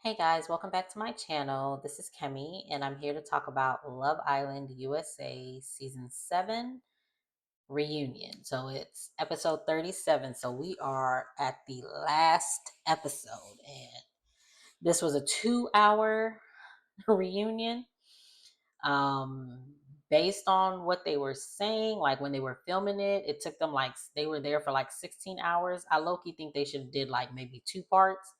Hey guys, welcome back to my channel. This is Kemi, and I'm here to talk about Love Island USA Season 7 Reunion. So it's episode 37. So we are at the last episode, and this was a 2-hour reunion. Um, Based on what they were saying, like when they were filming it, it took them like they were there for like 16 hours. I low-key think they should have did like maybe 2 parts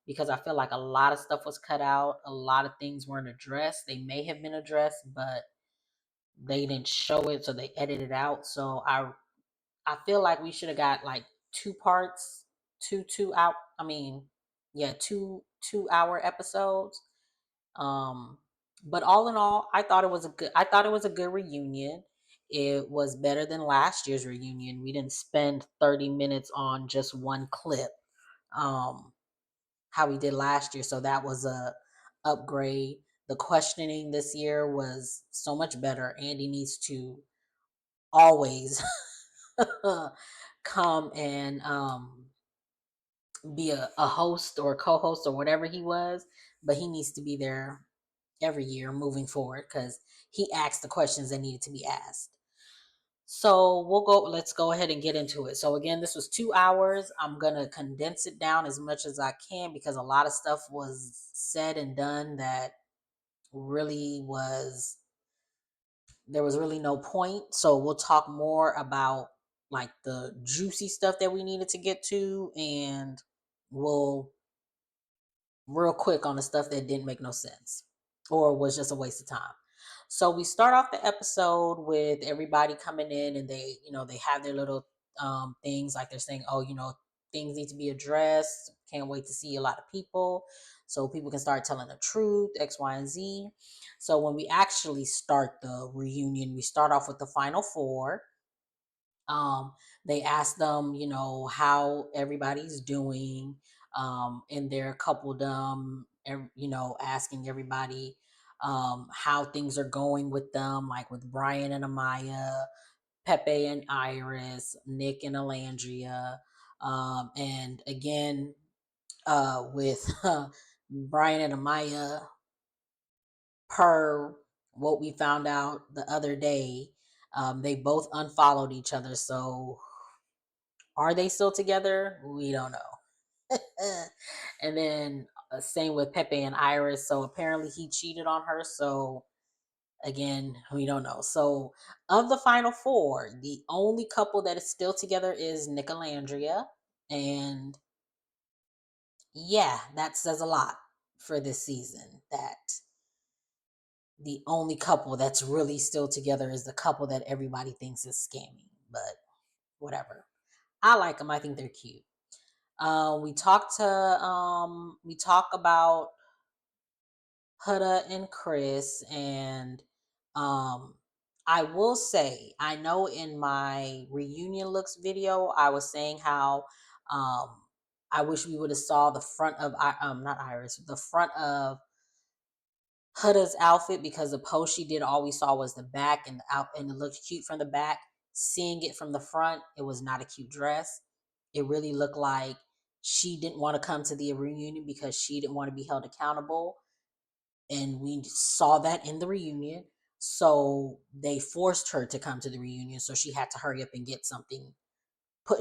because I feel like a lot of stuff was cut out. A lot of things weren't addressed. They may have been addressed, but they didn't show it, so they edited it out. So I feel like we should have got like 2 parts, two out. I mean, yeah, two-hour episodes. Um, but all in all, I thought it was a good reunion. It was better than last year's reunion. We didn't spend 30 minutes on just one clip. Um, how we did last year, so that was a upgrade. The questioning this year was so much better. Andy needs to always come and be a host or co-host or whatever he was, but he needs to be there every year moving forward because he asked the questions that needed to be asked. So let's go ahead and get into it. So again, this was 2 hours. I'm going to condense it down as much as I can because a lot of stuff was said and done that really there was really no point. So we'll talk more about like the juicy stuff that we needed to get to, and we'll real quick on the stuff that didn't make no sense or was just a waste of time. So we start off the episode with everybody coming in, and they have their little things like they're saying, oh, things need to be addressed. Can't wait to see a lot of people so people can start telling the truth, X, Y, and Z. So when we actually start the reunion, we start off with the final four. um, they ask them, how everybody's doing in their coupledom, asking everybody how things are going with them, like with Brian and Amaya, Pepe and Iris, Nick and Olandria. And again, with Brian and Amaya, per what we found out the other day, they both unfollowed each other. So are they still together? We don't know. And then same with Pepe and Iris. So apparently he cheated on her. So again, we don't know. So of the final four, the only couple that is still together is Nick and Olandria. And yeah, that says a lot for this season, that the only couple that's really still together is the couple that everybody thinks is scamming. But whatever. I like them. I think they're cute. We talk about Huda and Chris, and I will say, I know in my reunion looks video I was saying how I wish we would have saw the front of not Iris, the front of Huda's outfit, because the post she did, all we saw was the back, and and it looked cute from the back. Seeing it from the front, it was not a cute dress. It really looked like she didn't want to come to the reunion because she didn't want to be held accountable, and we saw that in the reunion. So they forced her to come to the reunion, so she had to hurry up and get something.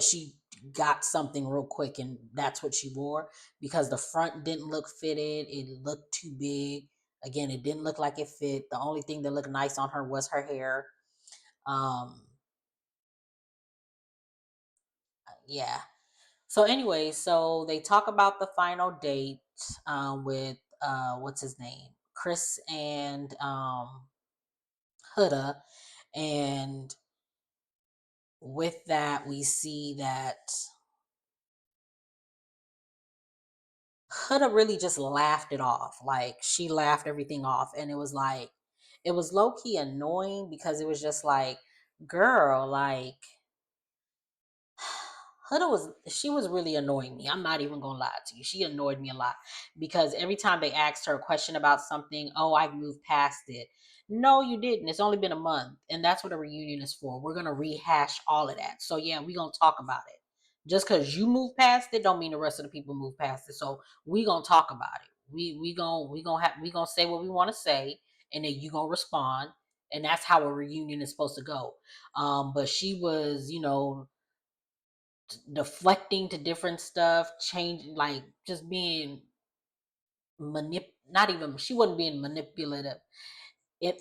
She got something real quick, and that's what she wore, because the front didn't look fitted. It looked too big. Again, it didn't look like it fit. The only thing that looked nice on her was her hair. um yeah. So anyway, so they talk about the final date with what's his name, Chris and Huda. And with that, we see that Huda really just laughed it off. Like, she laughed everything off. And it was like, it was low key annoying, because it was just like, girl, like, she was really annoying me. I'm not even gonna lie to you. She annoyed me a lot, because every time they asked her a question about something, oh, I've moved past it. No, you didn't. It's only been a month. And that's what a reunion is for. We're gonna rehash all of that. So yeah, we're gonna talk about it. Just because you move past it don't mean the rest of the people move past it. So we gonna talk about it. we gonna say what we want to say, and then you gonna respond, and that's how a reunion is supposed to go. But she was, deflecting to different stuff, changing, like just being not even, she wasn't being manipulative.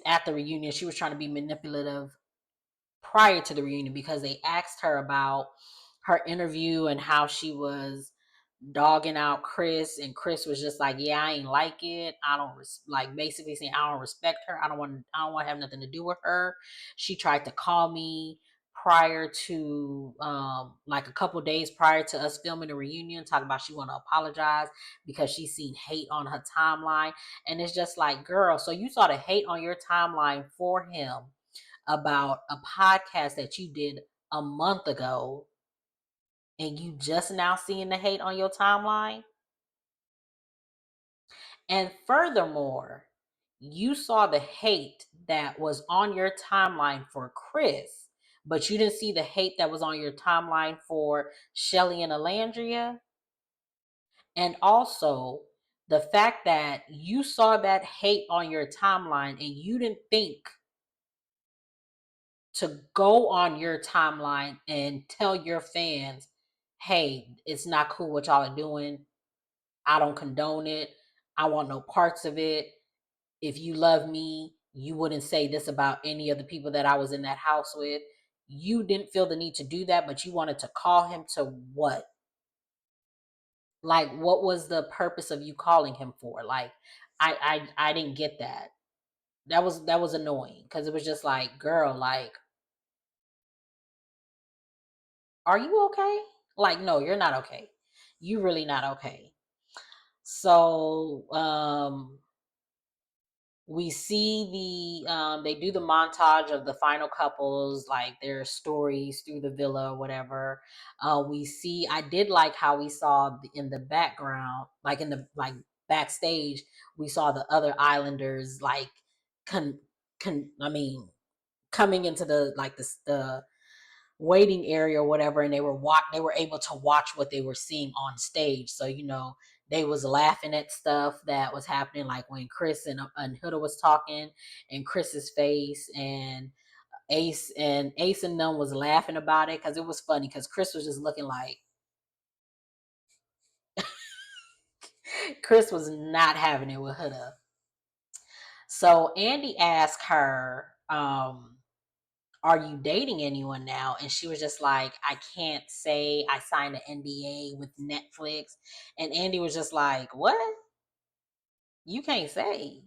At the reunion, she was trying to be manipulative prior to the reunion, because they asked her about her interview and how she was dogging out Chris, and Chris was just like, "Yeah, I ain't like it. I don't like, basically saying, I don't respect her. I don't want to have nothing to do with her." She tried to call me prior to, like a couple days prior to us filming the reunion, talking about she want to apologize because she seen hate on her timeline. And it's just like, girl, so you saw the hate on your timeline for him about a podcast that you did a month ago, and you just now seeing the hate on your timeline? And furthermore, you saw the hate that was on your timeline for Chris, but you didn't see the hate that was on your timeline for Chelley and Olandria. And also the fact that you saw that hate on your timeline and you didn't think to go on your timeline and tell your fans, "Hey, it's not cool what y'all are doing. I don't condone it. I want no parts of it. If you love me, you wouldn't say this about any of the people that I was in that house with." You didn't feel the need to do that, but you wanted to call him to what? Like, what was the purpose of you calling him for? Like, I didn't get that. That was annoying, because it was just like, girl, like, are you okay? Like, no, you're not okay. You really not okay. So, we see they do the montage of the final couples, like their stories through the villa or whatever. We see, I did like how we saw in the background, like in the, like, backstage, we saw the other islanders, like, con, I mean, coming into the, like, the waiting area or whatever, and they were able to watch what they were seeing on stage. So, they was laughing at stuff that was happening, like when Chris and Huda was talking, and Chris's face, and Ace and them was laughing about it, because it was funny, because Chris was just looking like, Chris was not having it with Huda. So Andy asked her, "Are you dating anyone now?" And she was just like, "I can't say. I signed an NDA with Netflix." And Andy was just like, "What? You can't say.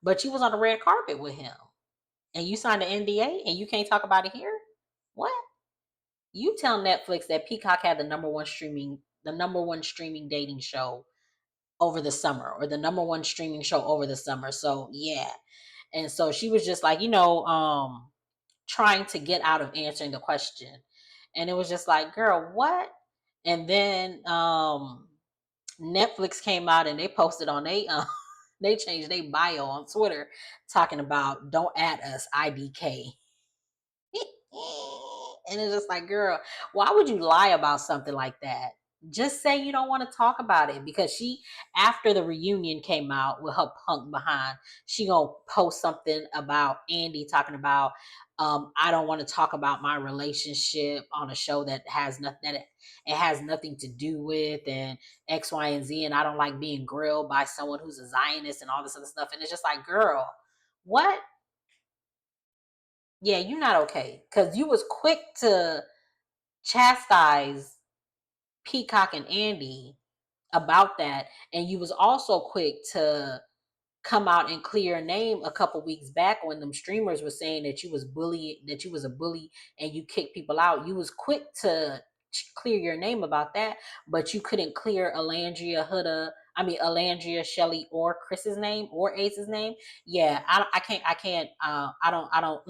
But you was on the red carpet with him, and you signed an NDA, and you can't talk about it here? What? You tell Netflix that Peacock had the number one streaming dating show over the summer, or the number one streaming show over the summer. So yeah." And so she was just like, trying to get out of answering the question. And it was just like, girl, what? And then Netflix came out, and they posted on they changed their bio on Twitter, talking about, "Don't add us, IDK." And it's just like, girl, why would you lie about something like that? Just say you don't want to talk about it, because after the reunion came out with her punk behind, she gonna post something about Andy talking about, "I don't want to talk about my relationship on a show that has nothing, it has nothing to do with, and X, Y, and Z, and I don't like being grilled by someone who's a Zionist," and all this other stuff. And it's just like, girl, what? Yeah, you're not okay, because you was quick to chastise Peacock and Andy about that, and you was also quick to come out and clear a name a couple weeks back, when them streamers were saying that that you was a bully, and you kicked people out. You was quick to clear your name about that, but you couldn't clear Alandria, Chelley, or Chris's name, or Ace's name. Yeah, I can't. I don't.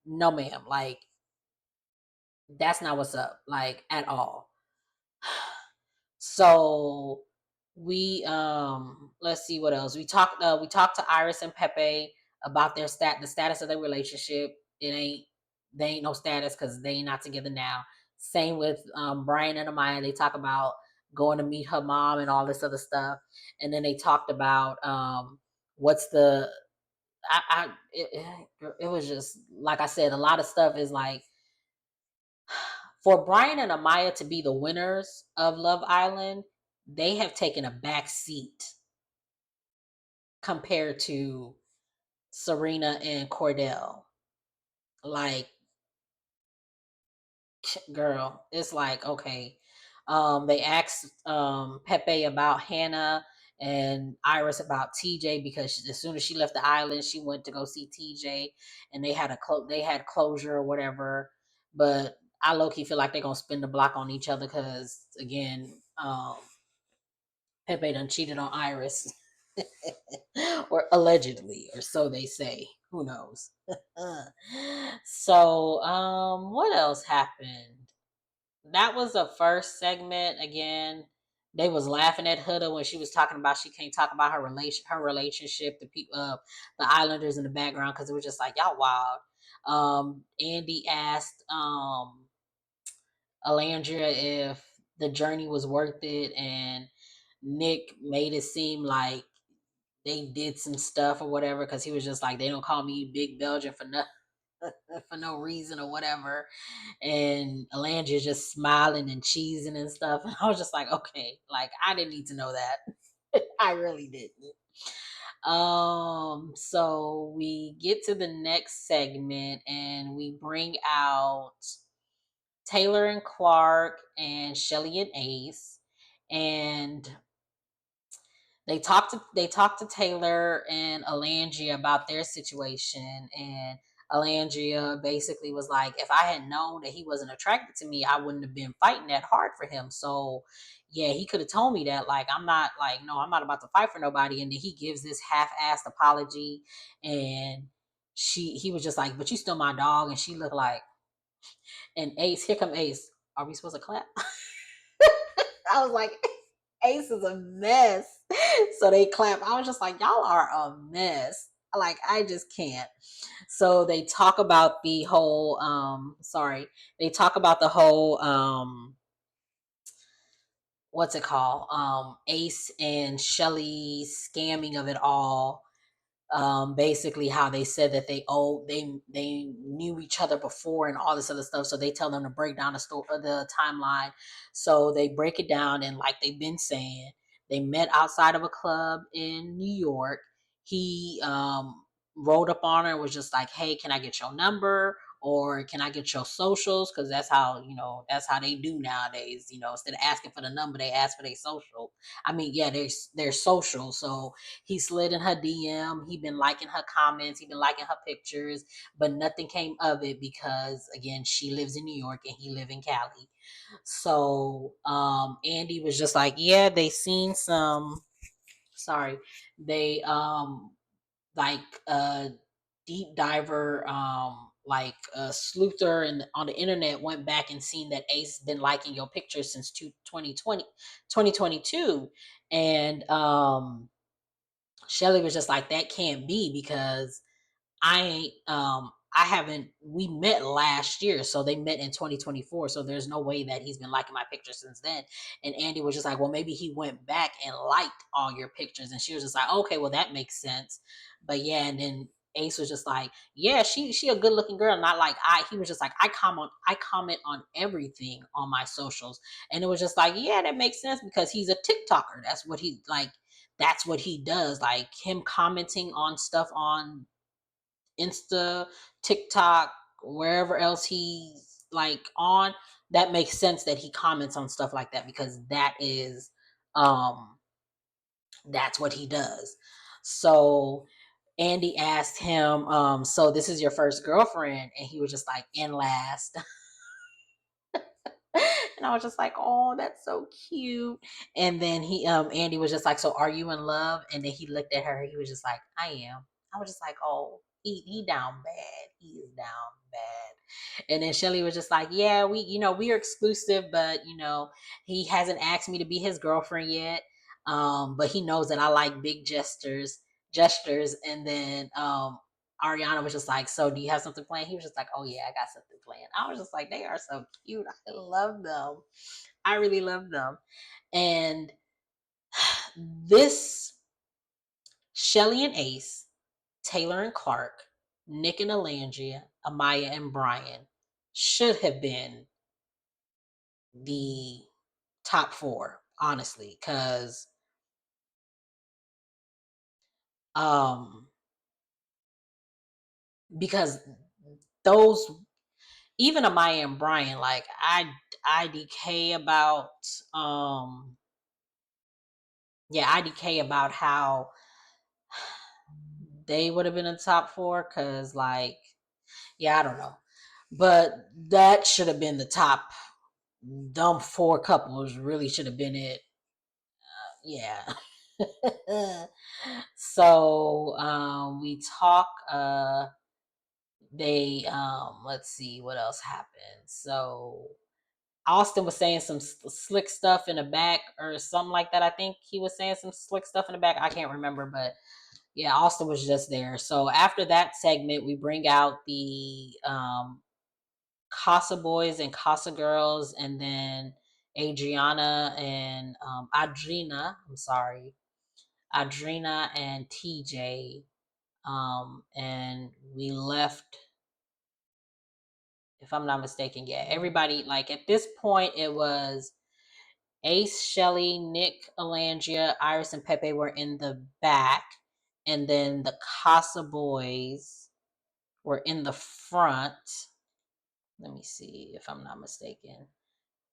No, ma'am. Like, that's not what's up. Like, at all. So let's see what else. We talked to Iris and Pepe about the status of their relationship. They ain't no status, because they ain't not together now. Same with Brian and Amaya. They talk about going to meet her mom and all this other stuff. And then they talked about what's the it was just like I said, a lot of stuff is like for Brian and Amaya to be the winners of Love Island, they have taken a back seat compared to Serena and Cordell. Like, girl, it's like, okay. They asked Pepe about Hannah and Iris about TJ because as soon as she left the island, she went to go see TJ, and they had they had closure or whatever. But I low key feel like they're gonna spin the block on each other because again, Pepe done cheated on Iris. Or allegedly, or so they say. Who knows? So, what else happened? That was the first segment. Again, they was laughing at Huda when she was talking about she can't talk about her relationship, the people, the Islanders in the background, because it was just like y'all wild. Andy asked Olandria if the journey was worth it, and Nick made it seem like they did some stuff or whatever because he was just like, they don't call me Big Belgian for no for no reason or whatever. And Alandria just smiling and cheesing and stuff. And I was just like, okay, like I didn't need to know that. I really didn't. So we get to the next segment and we bring out Taylor and Clark and Chelley and Ace. And they talked to Taylor and Olandria about their situation, and Olandria basically was like, if I had known that he wasn't attracted to me, I wouldn't have been fighting that hard for him. So yeah, he could have told me that, like, I'm not like, no, I'm not about to fight for nobody. And then he gives this half-assed apology, and he was just like, but you still my dog. And she looked like, and Ace, here come Ace. Are we supposed to clap? I was like, Ace is a mess. So they clap. I was just like, y'all are a mess. Like, I just can't. So they talk about the whole they talk about the whole what's it called? Ace and Chelley scamming of it all. Basically how they said that they knew each other before and all this other stuff, so they tell them to break down the timeline. So they break it down, and like they've been saying, they met outside of a club in New York. He rolled up on her and was just like, hey, can I get your number, or can I get your socials? Because that's how, that's how they do nowadays. Instead of asking for the number, they ask for their social. I mean, yeah, their social. So he slid in her DM. He been liking her comments. He been liking her pictures, but nothing came of it because, again, she lives in New York and he live in Cali. So Andy was just like, yeah, they seen some. Sorry, they like deep diver like a sleuther and on the internet went back and seen that Ace been liking your pictures since 2022. And Chelley was just like, that can't be because I haven't we met last year, so they met in 2024, so there's no way that he's been liking my pictures since then. And Andy was just like, well, maybe he went back and liked all your pictures. And she was just like, okay, well, that makes sense. But yeah, and then Ace was just like, yeah, she a good looking girl. Not like he was just like, I comment on everything on my socials. And it was just like, yeah, that makes sense because he's a TikToker. That's what he does. Like him commenting on stuff on Insta, TikTok, wherever else he's like on, that makes sense that he comments on stuff like that because um that's what he does. So Andy asked him, so this is your first girlfriend? And he was just like, in last. And I was just like, oh, that's so cute. And then Andy was just like, so are you in love? And then he looked at her. He was just like, I am. I was just like, oh, he down bad. He is down bad. And then Chelley was just like, yeah, we are exclusive, but he hasn't asked me to be his girlfriend yet. But he knows that I like big gestures. And then Ariana was just like, so do you have something planned? He was just like, oh yeah, I got something planned. I was just like, they are so cute. I love them. I really love them. And this Chelley and Ace, Taylor and Clark, Nick and Olandria, Amaya and Brian should have been the top 4, honestly, because because those, even Amaya and Brian, like IDK about IDK about how they would have been in the top 4, because like, I don't know, but that should have been the top. Them 4 couples really should have been it. Yeah. So we talk, they let's see what else happened. So Austin was saying some slick stuff in the back or something like that. I think he was saying some slick stuff in the back. I can't remember, but yeah, Austin was just there. So after that segment, we bring out the Casa Boys and Casa Girls, and then Adriana and Adrina. I'm sorry, Adrina and TJ. And we left, if I'm not mistaken, everybody, like at this point it was Ace, Chelley, Nick, Olandria, Iris, and Pepe were in the back, and then the Casa Boys were in the front. Let me see if I'm not mistaken.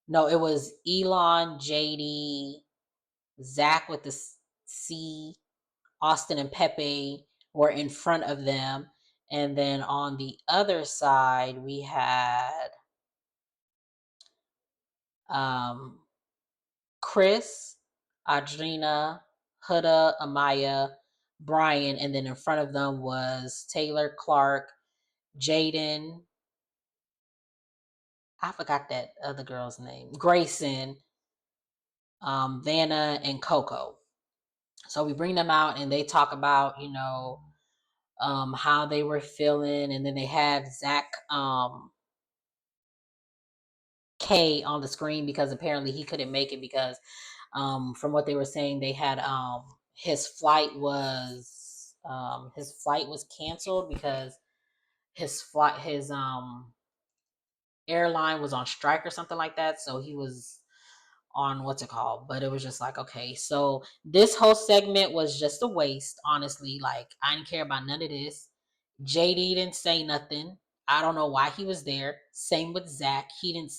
No, it was Elon, JD, Zach with the C, Austin and Pepe were in front of them. And then on the other side, we had Chris, Adrina, Huda, Amaya, Brian, and then in front of them was Taylor, Clark, Jaden. I forgot that other girl's name. Grayson, Vanna, and Coco. So we bring them out and they talk about, how they were feeling, and then they had Zach K on the screen because apparently he couldn't make it because from what they were saying, they had his flight was canceled because his airline was on strike or something like that. So he was on what's it called, but it was just like, okay, so this whole segment was just a waste, honestly. Like, I didn't care about none of this. JD didn't say nothing. I don't know why he was there. Same with Zach. He didn't.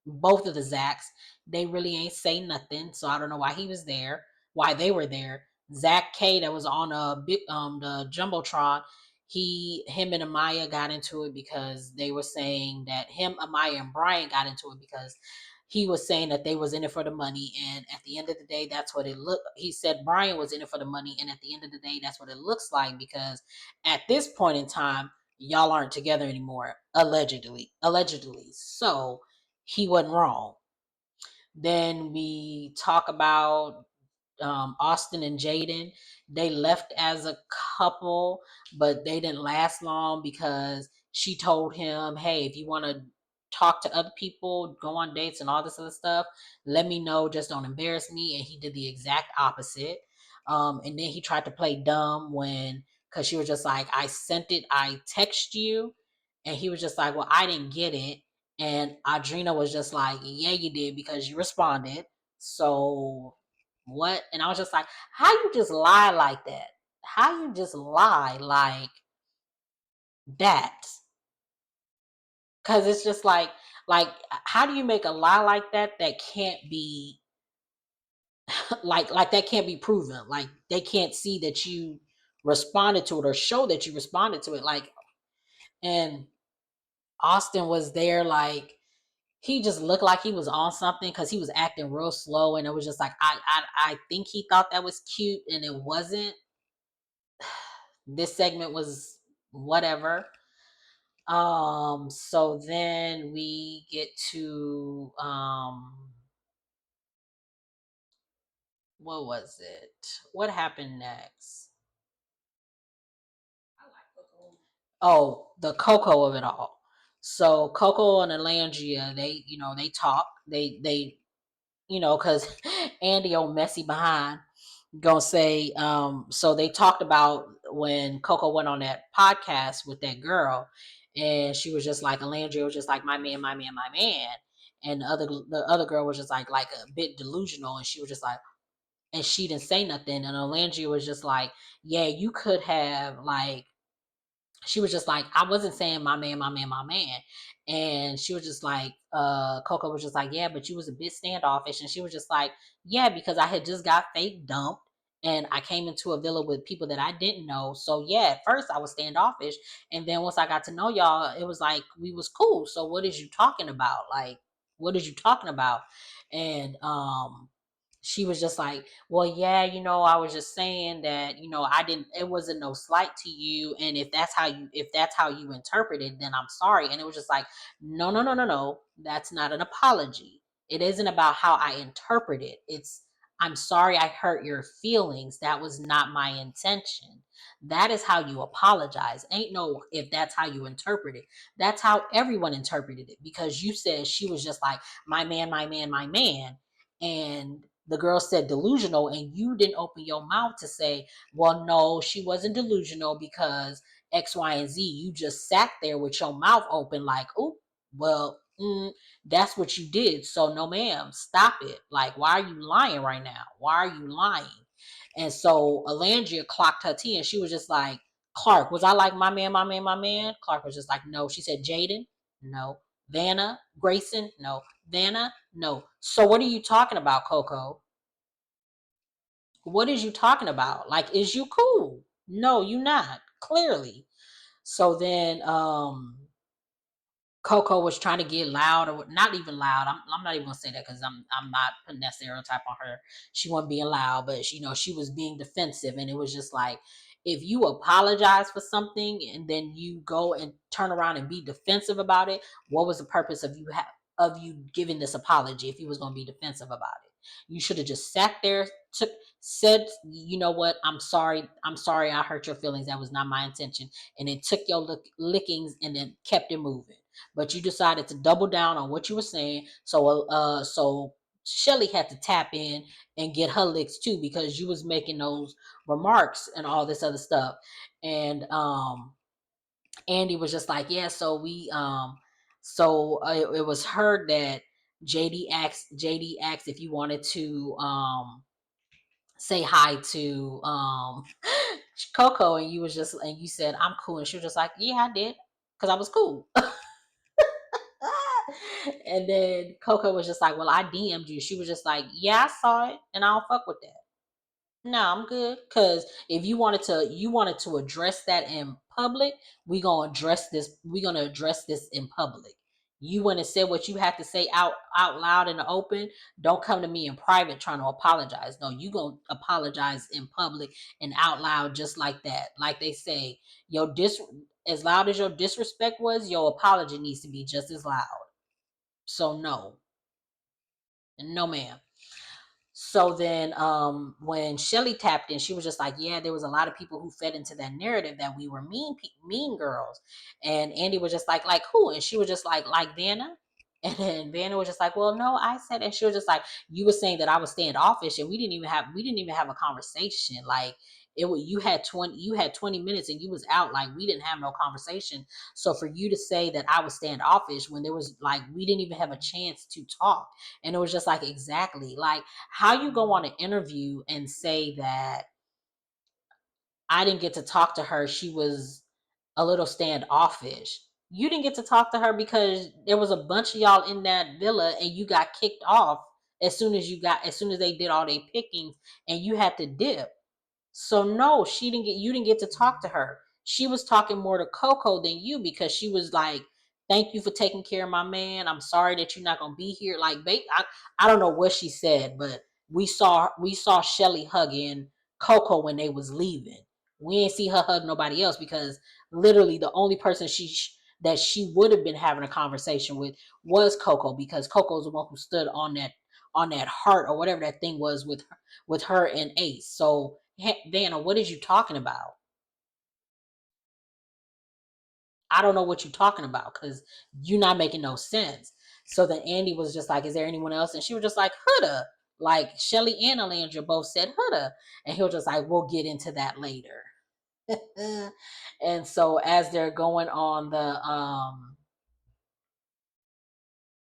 Both of the Zachs, they really ain't say nothing. So I don't know why he was there. Why they were there. Zach K, that was on the jumbotron. Him and Amaya got into it because they were saying that Amaya, and Brian got into it because he was saying that they was in it for the money, and at the end of the day, that's what it looked. He said Brian was in it for the money, and at the end of the day, that's what it looks like, because at this point in time, y'all aren't together anymore, allegedly. So he wasn't wrong. Then we talk about Austin and Jaden. They left as a couple, but they didn't last long because she told him, hey, if you want to talk to other people, go on dates and all this other stuff, let me know, just don't embarrass me. And he did the exact opposite. And then he tried to play dumb because she was just like, I sent it, I text you. And he was just like, well, I didn't get it. And Adrina was just like, yeah, you did, because you responded. So what? And I was just like, how you just lie like that? How you just lie like that? Because it's just like, how do you make a lie like that can't be like that can't be proven? Like, they can't see that you responded to it or show that you responded to it. Like, and Austin was there, like, he just looked like he was on something because he was acting real slow, and it was just like, I think he thought that was cute, and it wasn't. This segment was whatever. So then we get to what was it? What happened next? Oh, the Coco of it all. So Coco and Alandria, they talk. They because Andy old messy behind gonna say, so they talked about when Coco went on that podcast with that girl, and she was just like, Alandria was just like, my man, my man, my man. And the other girl was just like a bit delusional, and she was just like, and she didn't say nothing. And Alandria was just like, yeah, you could have like, she was just like, I wasn't saying my man, my man, my man. And she was just like, Coco was just like, yeah, but you was a bit standoffish. And she was just like, yeah, because I had just got fake dumped and I came into a villa with people that I didn't know. So yeah, at first I was standoffish. And then once I got to know y'all, it was like we was cool. So what is you talking about? Like, what is you talking about? And she was just like, well, yeah, I was just saying that, I didn't, it wasn't no slight to you. And if that's how you interpret it, then I'm sorry. And it was just like, no, no, no, no, no. That's not an apology. It isn't about how I interpret it. I'm sorry I hurt your feelings. That was not my intention. That is how you apologize. Ain't no if that's how you interpret it. That's how everyone interpreted it, because you said she was just like, my man, my man, my man. And the girl said delusional, and you didn't open your mouth to say, well, no, she wasn't delusional because X, Y, and Z. You just sat there with your mouth open like, oh, well, that's what you did. So no, ma'am, stop it. Like, why are you lying right now? Why are you lying? And so Alandria clocked her tea, and she was just like, Clark, was I like my man, my man, my man? Clark was just like, no. She said, Jaden, no. Vanna, Grayson, no. Vanna, no. So what are you talking about, Coco? What is you talking about? Like, is you cool? No, you not. Clearly. So then Coco was trying to get loud, or not even loud. I'm not even gonna say that because I'm not putting that stereotype on her. She wasn't being loud, but she was being defensive, and it was just like, if you apologize for something and then you go and turn around and be defensive about it, what was the purpose of you giving this apology if you was gonna be defensive about it? You should have just sat there, said, you know what, I'm sorry, I hurt your feelings. That was not my intention, and then took your lickings and then kept it moving. But you decided to double down on what you were saying. So Chelley had to tap in and get her licks too, because you was making those remarks and all this other stuff. And Andy was just like, yeah, it was heard that JD asked if you wanted to say hi to Coco, and you said, I'm cool. And she was just like, yeah, I did, because I was cool. And then Coco was just like, well, I DM'd you. She was just like, yeah, I saw it, and I don't fuck with that. No, I'm good. Cause if you wanted to address that in public, we're gonna address this in public. You went and said what you had to say out loud in the open. Don't come to me in private trying to apologize. No, you gonna apologize in public and out loud, just like that. Like they say, as loud as your disrespect was, your apology needs to be just as loud. So no, ma'am. So then when Chelley tapped in, she was just like, yeah, there was a lot of people who fed into that narrative that we were mean girls. And Andy was just like who? And she was just like Vanna. And then Vanna was just like, well, no, I said, and she was just like, you were saying that I was standoffish, and we didn't even have a conversation. Like, you had 20 minutes and you was out, like we didn't have no conversation. So for you to say that I was standoffish when there was, like, we didn't even have a chance to talk. And it was just like, exactly, like, how you go on an interview and say that I didn't get to talk to her, she was a little standoffish. You didn't get to talk to her because there was a bunch of y'all in that villa, and you got kicked off as soon as they did all their pickings, and you had to dip. So no, you didn't get to talk to her. She was talking more to Coco than you, because she was like, thank you for taking care of my man. I'm sorry that you're not gonna be here. Like, I don't know what she said, but we saw Chelley hugging Coco when they was leaving. We ain't see her hug nobody else, because literally the only person that she would have been having a conversation with was Coco, because Coco's the one who stood on that heart or whatever that thing was with her and Ace. So, Vanna, what is you talking about? I don't know what you're talking about, because you're not making no sense. So then Andy was just like, is there anyone else? And she was just like, Huda. Like Chelley and Olandria both said Huda. And he was just like, we'll get into that later. And so as they're going on the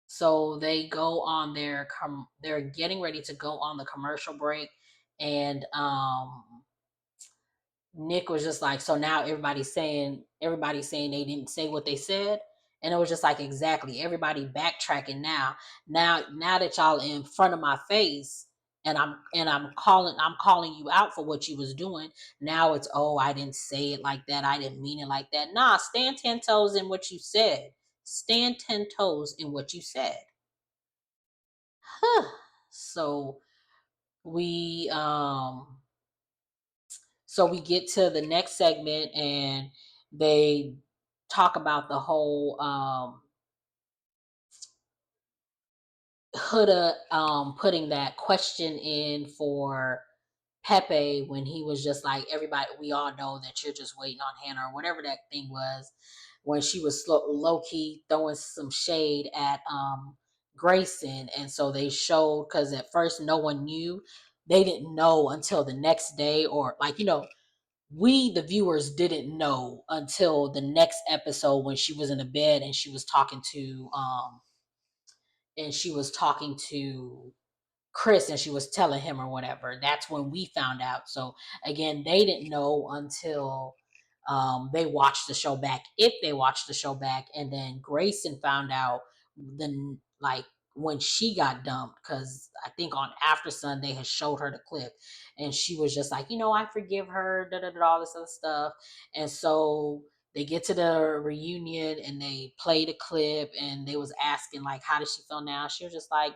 so they go on they're getting ready to go on the commercial break, and Nick was just like, so now everybody's saying they didn't say what they said. And it was just like, exactly, everybody backtracking now. Now that y'all in front of my face, and I'm calling you out for what you was doing. Now it's, oh, I didn't say it like that. I didn't mean it like that. Nah, stand 10 toes in what you said. Stand 10 toes in what you said. So we get to the next segment, and they talk about the whole Huda putting that question in for Pepe when he was just like, everybody, we all know that you're just waiting on Hannah, or whatever that thing was, when she was low-key throwing some shade at Grayson. And so they showed, because at first no one knew. They didn't know until the next day, or like, we, the viewers, didn't know until the next episode when she was in the bed and she was talking to Chris, and she was telling him or whatever. That's when we found out. So again, they didn't know until they watched the show back, if they watched the show back. And then Grayson found out then, like, when she got dumped, because I think on After Sun they had showed her the clip, and she was just like, I forgive her, all this other stuff. And so they get to the reunion and they play the clip, and they was asking, like, how does she feel now? She was just like,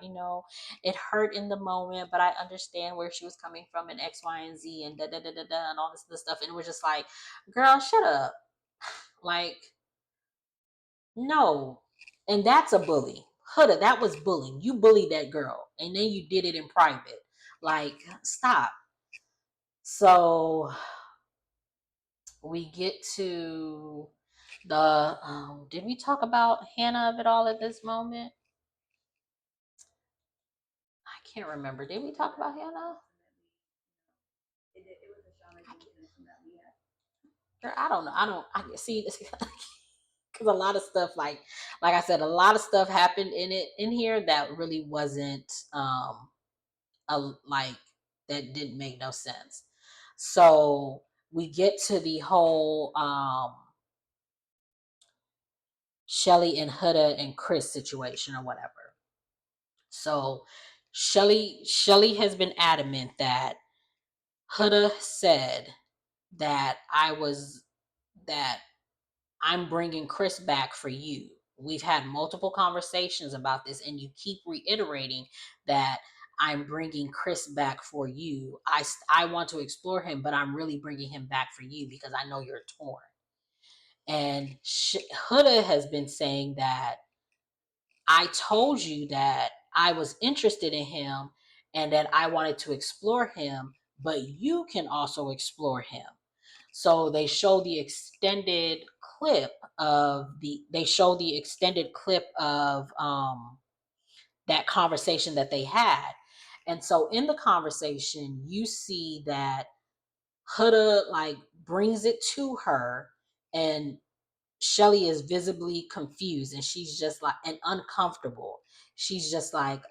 it hurt in the moment, but I understand where she was coming from, and X, Y, and Z, and and all this other stuff. And it was just like, girl, shut up. Like, no. And that's a bully. Huda, that was bullying. You bullied that girl, and then you did it in private. Like, stop. So we get to the did we talk about Hannah of it all at this moment? I can't remember. Did we talk about Hannah? It was a show that we had. I don't know. I see this because a lot of stuff, like I said, a lot of stuff happened in here that really wasn't like, that didn't make no sense. So we get to the whole Chelley and Huda and Chris situation or whatever. So Chelley has been adamant that Huda said that I'm bringing Chris back for you. We've had multiple conversations about this, and you keep reiterating that I'm bringing Chris back for you. I want to explore him, but I'm really bringing him back for you because I know you're torn. And Huda has been saying that I told you that I was interested in him and that I wanted to explore him, but you can also explore him. So they show the extended clip of that conversation that they had. And so in the conversation, you see that Huda, like, brings it to her, and Chelley is visibly confused, and she's just like, and uncomfortable. She's just like,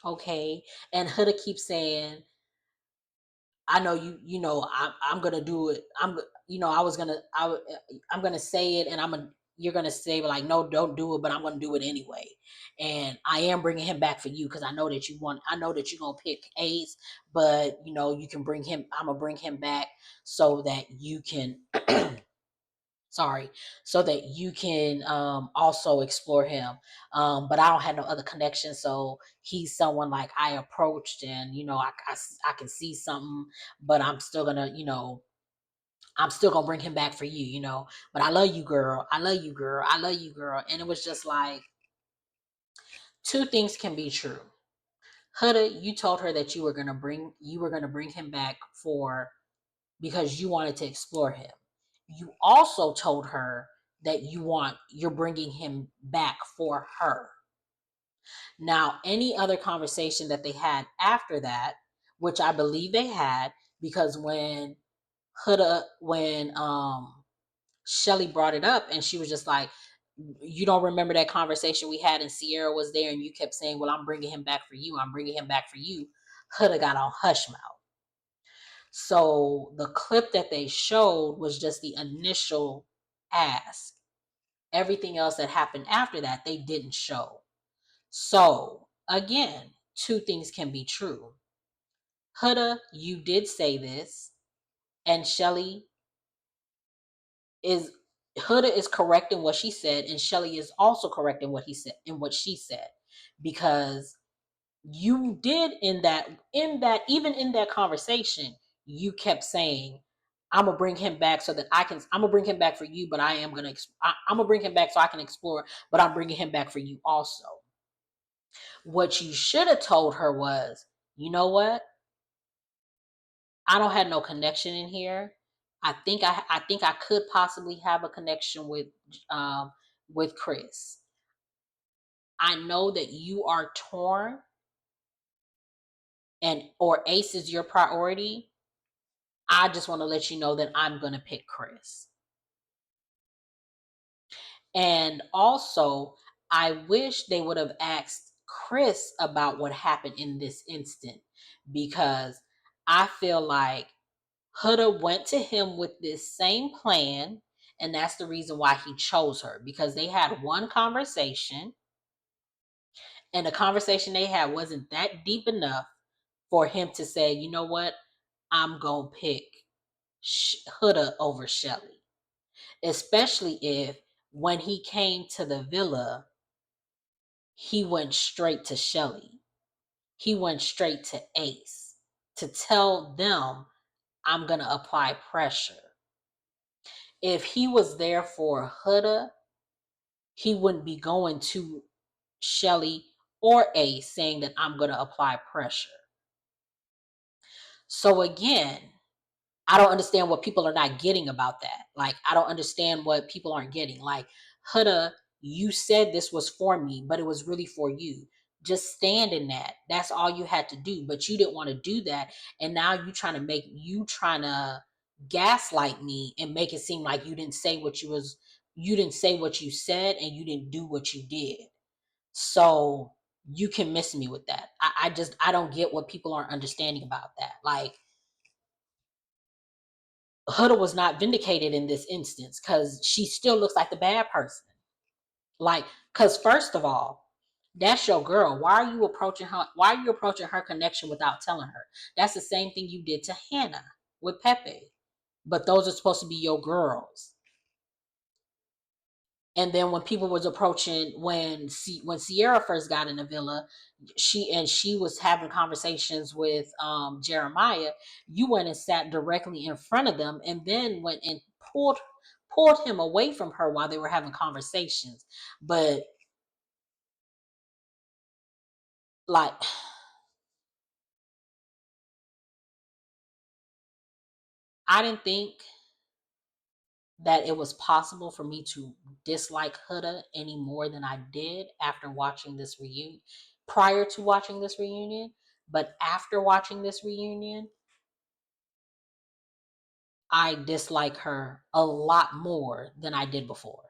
okay. And Huda keeps saying, I know I'm gonna do it. I'm gonna say it, and you're gonna say, like, no, don't do it, but I'm gonna do it anyway. And I am bringing him back for you because I know that you're gonna pick Ace, but you can bring him. I'm gonna bring him back so that you can. Sorry, so that you can also explore him. But I don't have no other connection, so he's someone like I approached, and I can see something, but I'm still gonna bring him back for you, but I love you, girl. I love you, girl. I love you, girl. And it was just like, two things can be true. Huda, you told her that you were gonna bring him back because you wanted to explore him. You also told her that you're bringing him back for her. Now, any other conversation that they had after that, which I believe they had, because when Chelley brought it up and she was just like, you don't remember that conversation we had and Sierra was there and you kept saying, well, I'm bringing him back for you. I'm bringing him back for you. Huda got on hush mouth. So the clip that they showed was just the initial ask. Everything else that happened after that, they didn't show. So again, two things can be true. Huda, you did say this, and Huda is correcting what she said, and Chelley is also correcting what he said and what she said, because you did in that even in that conversation, you kept saying, I'm gonna bring him back so that I'm gonna bring him back for you, but I'm gonna bring him back so I can explore, but I'm bringing him back for you also. What you should have told her was, you know what? I don't have no connection in here. I think I could possibly have a connection with Chris. I know that you are torn or Ace is your priority. I just want to let you know that I'm going to pick Chris. And also, I wish they would have asked Chris about what happened in this instant, because I feel like Huda went to him with this same plan, and that's the reason why he chose her, because they had one conversation, and the conversation they had wasn't that deep enough for him to say, you know what, I'm going to pick Huda over Chelley. Especially if when he came to the villa, he went straight to Chelley. He went straight to Ace to tell them, I'm going to apply pressure. If he was there for Huda, he wouldn't be going to Chelley or Ace saying that I'm going to apply pressure. So again, I don't understand what people are not getting about that. Like, I don't understand what people aren't getting. Like, Huda, you said this was for me, but it was really for you. Just stand in that. That's all you had to do. But you didn't want to do that. And now you trying to gaslight me and make it seem like you didn't say what you said, and you didn't do what you did. So you can miss me with that. I don't get what people aren't understanding about that. Like, Huda was not vindicated in this instance because she still looks like the bad person. Like, because first of all, that's your girl. Why are you approaching her? Why are you approaching her connection without telling her? That's the same thing you did to Hannah with Pepe. But those are supposed to be your girls. And then when people was approaching, when Sierra first got in the villa, she was having conversations with Jeremiah. You went and sat directly in front of them, and then went and pulled him away from her while they were having conversations. But like, I didn't think that it was possible for me to dislike Huda any more than I did after watching this reunion, prior to watching this reunion. But after watching this reunion, I dislike her a lot more than I did before.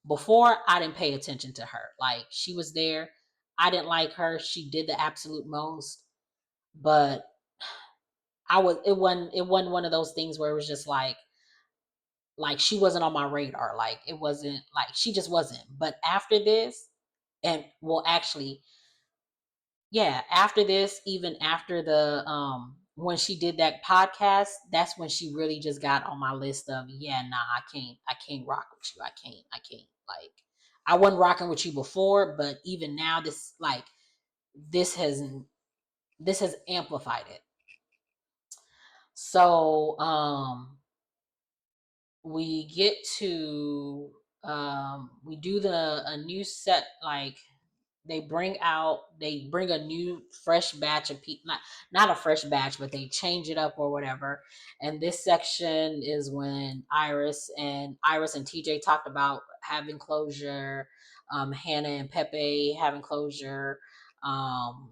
Before, I didn't pay attention to her. Like, she was there. I didn't like her. She did the absolute most. But it wasn't one of those things where it was just like she wasn't on my radar. Like, it wasn't like, she just wasn't. But after this, and well, actually, yeah, after this, even after the when she did that podcast, that's when she really just got on my list of, yeah, nah, I can't rock with you. I can't. Like, I wasn't rocking with you before, but even now, this has amplified it. So we get to we do a new set, like they bring a new fresh batch of people, not a fresh batch, but they change it up or whatever. And this section is when Iris and TJ talked about having closure, Hannah and Pepe having closure, um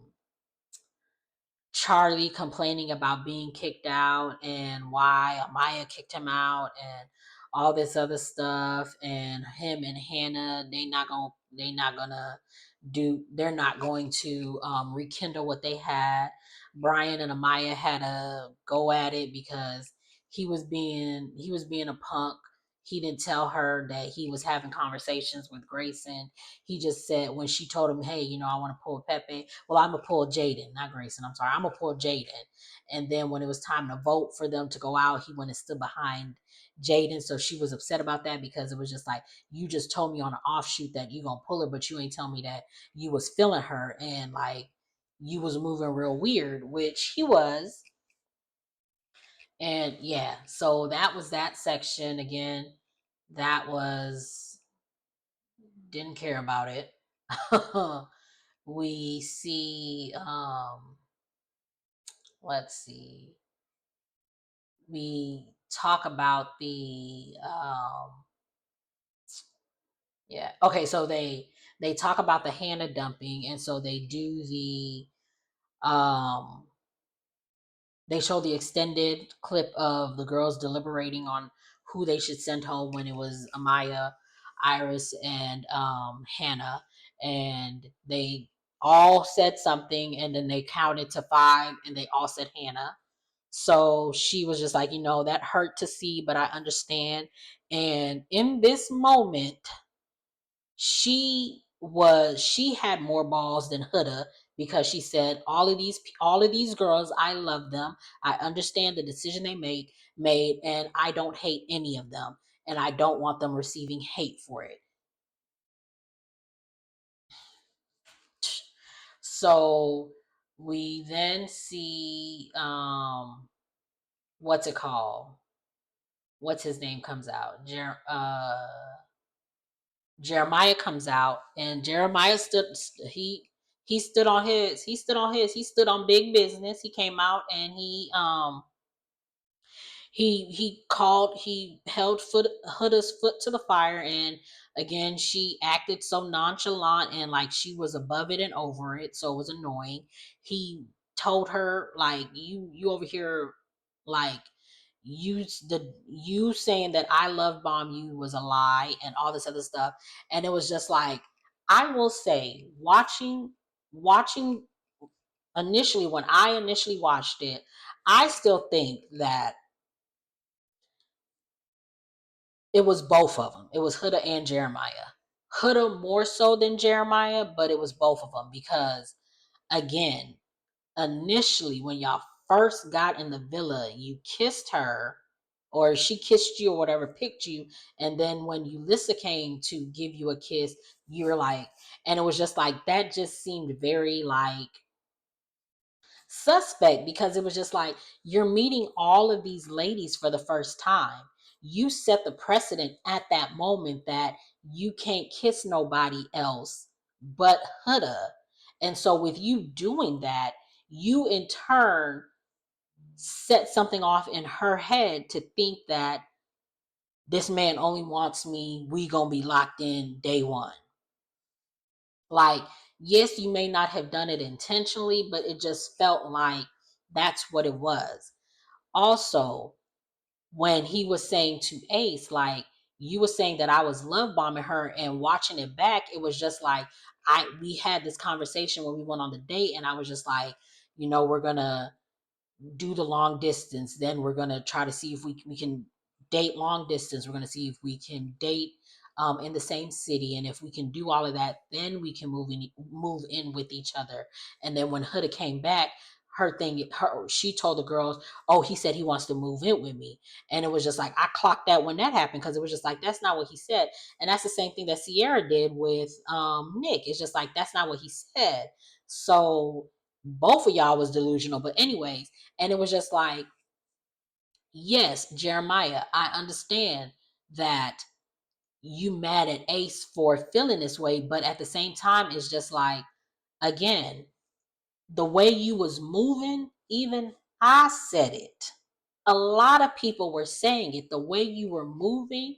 Charlie complaining about being kicked out and why Amaya kicked him out and all this other stuff, and him and Hannah, they're not going to rekindle what they had. Brian and Amaya had a go at it because he was being a punk. He didn't tell her that he was having conversations with Grayson. He just said, when she told him, hey, I want to pull Pepe. Well, I'm going to pull Jaden, not Grayson. I'm sorry. I'm going to pull Jaden. And then when it was time to vote for them to go out, he went and stood behind Jaden. So she was upset about that because it was just like, you just told me on an offshoot that you going to pull her, but you ain't tell me that you was feeling her and like you was moving real weird, which he was. And yeah, so that was that section again. That was, didn't care about it. We see, let's see, we talk about the yeah, okay, so they talk about the Hannah dumping, and so they do the they show the extended clip of the girls deliberating on who they should send home when it was Amaya, Iris, and Hannah. And they all said something, and then they counted to 5, and they all said Hannah. So she was just like, that hurt to see, but I understand. And in this moment, she had more balls than Huda, because she said, all of these girls, I love them. I understand the decision they made, and I don't hate any of them, and I don't want them receiving hate for it. So we then see what's it called? What's his name comes out? Jeremiah comes out, and Jeremiah stood on his. He stood on big business. He came out and he held Huda's foot to the fire, and again she acted so nonchalant and like she was above it and over it, so it was annoying. He told her, like, you over here, like, you saying that I love bomb you was a lie and all this other stuff. And it was just like, I will say, watching initially, when I initially watched it, I still think that it was both of them. It was Huda and Jeremiah. Huda more so than Jeremiah, but it was both of them because, again, initially when y'all first got in the villa, you kissed her, or she kissed you or whatever, picked you, and then when Ulissa came to give you a kiss, you were like, and it was just like, that just seemed very like suspect, because it was just like, you're meeting all of these ladies for the first time. You set the precedent at that moment that you can't kiss nobody else but Huda. And so with you doing that, you in turn set something off in her head to think that this man only wants me, we gonna be locked in day one. Like, yes, you may not have done it intentionally, but it just felt like that's what it was. Also, when he was saying to Ace, like, you were saying that I was love bombing her, and watching it back, it was just like, we had this conversation when we went on the date, and I was just like, we're gonna do the long distance. Then we're going to try to see if we can date long distance. We're going to see if we can date in the same city. And if we can do all of that, then we can move in with each other. And then when Huda came back, she told the girls, oh, he said he wants to move in with me. And it was just like, I clocked that when that happened, because it was just like, that's not what he said. And that's the same thing that Sierra did with Nick. It's just like, that's not what he said. So both of y'all was delusional. But anyways, and it was just like, yes, Jeremiah, I understand that you mad at Ace for feeling this way, but at the same time, it's just like, again, the way you was moving, even I said it. A lot of people were saying it. The way you were moving,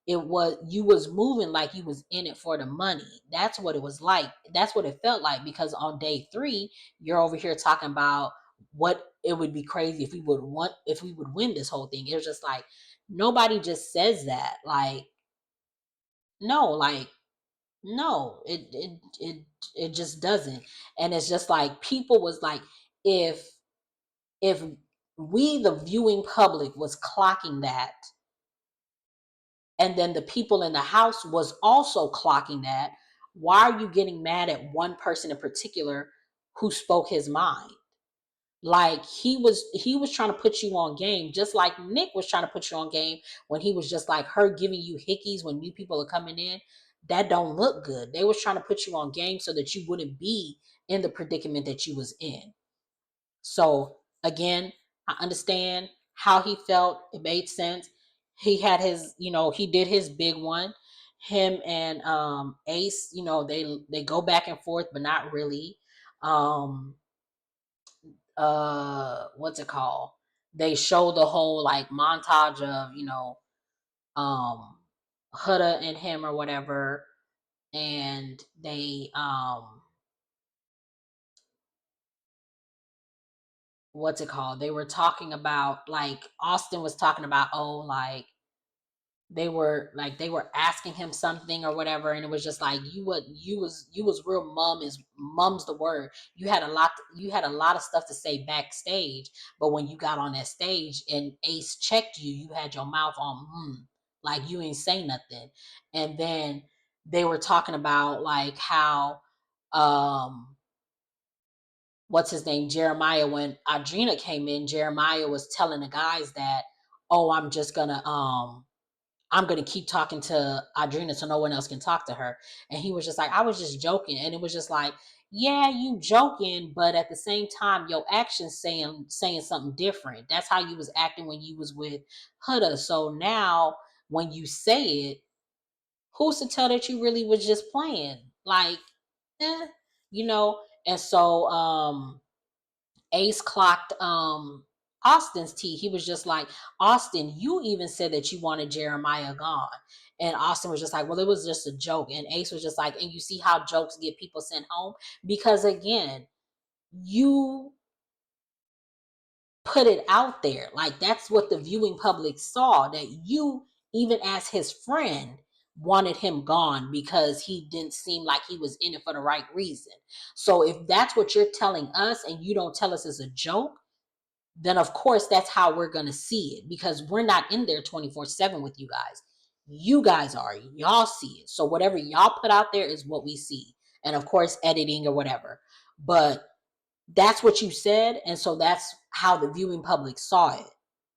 you was moving like you was in it for the money. That's what it was like. That's what it felt like, because on day 3, you're over here talking about what it would be crazy if we would win this whole thing. It was just like, nobody just says that. Like, no, like, no, it just doesn't. And it's just like, people was like, if if we, the viewing public, was clocking that, and then the people in the house was also clocking that, why are you getting mad at one person in particular who spoke his mind? Like, he was trying to put you on game, just like Nick was trying to put you on game when he was just like, her giving you hickeys when new people are coming in. That don't look good. They was trying to put you on game so that you wouldn't be in the predicament that you was in. So again, I understand how he felt. It made sense. He had his, he did his big one. Him and Ace, they go back and forth, but not really. What's it called? They show the whole like montage of, um Huda and him or whatever, and they what's it called? They were talking about, like, Austin was talking about, oh, like, they were asking him something or whatever, and it was just like, you was real mum's the word. You had a lot of stuff to say backstage, but when you got on that stage and Ace checked you, you had your mouth on, like you ain't say nothing. And then they were talking about like how, what's his name, Jeremiah, when Audrina came in, Jeremiah was telling the guys that, oh, I'm gonna keep talking to Audrina so no one else can talk to her. And he was just like, I was just joking. And it was just like, yeah, you joking, but at the same time, your actions saying something different. That's how you was acting when you was with Huda. So now when you say it, who's to tell that you really was just playing? Like, eh, you know? And so Ace clocked Austin's tea. He was just like, Austin, you even said that you wanted Jeremiah gone. And Austin was just like, well, it was just a joke. And Ace was just like, and you see how jokes get people sent home? Because again, you put it out there. Like, that's what the viewing public saw, that you, even as his friend, wanted him gone because he didn't seem like he was in it for the right reason. So if that's what you're telling us and you don't tell us as a joke, then of course that's how we're going to see it, because we're not in there 24/7 with you guys. You guys are. Y'all see it. So whatever y'all put out there is what we see. And of course, editing or whatever. But that's what you said, and so that's how the viewing public saw it.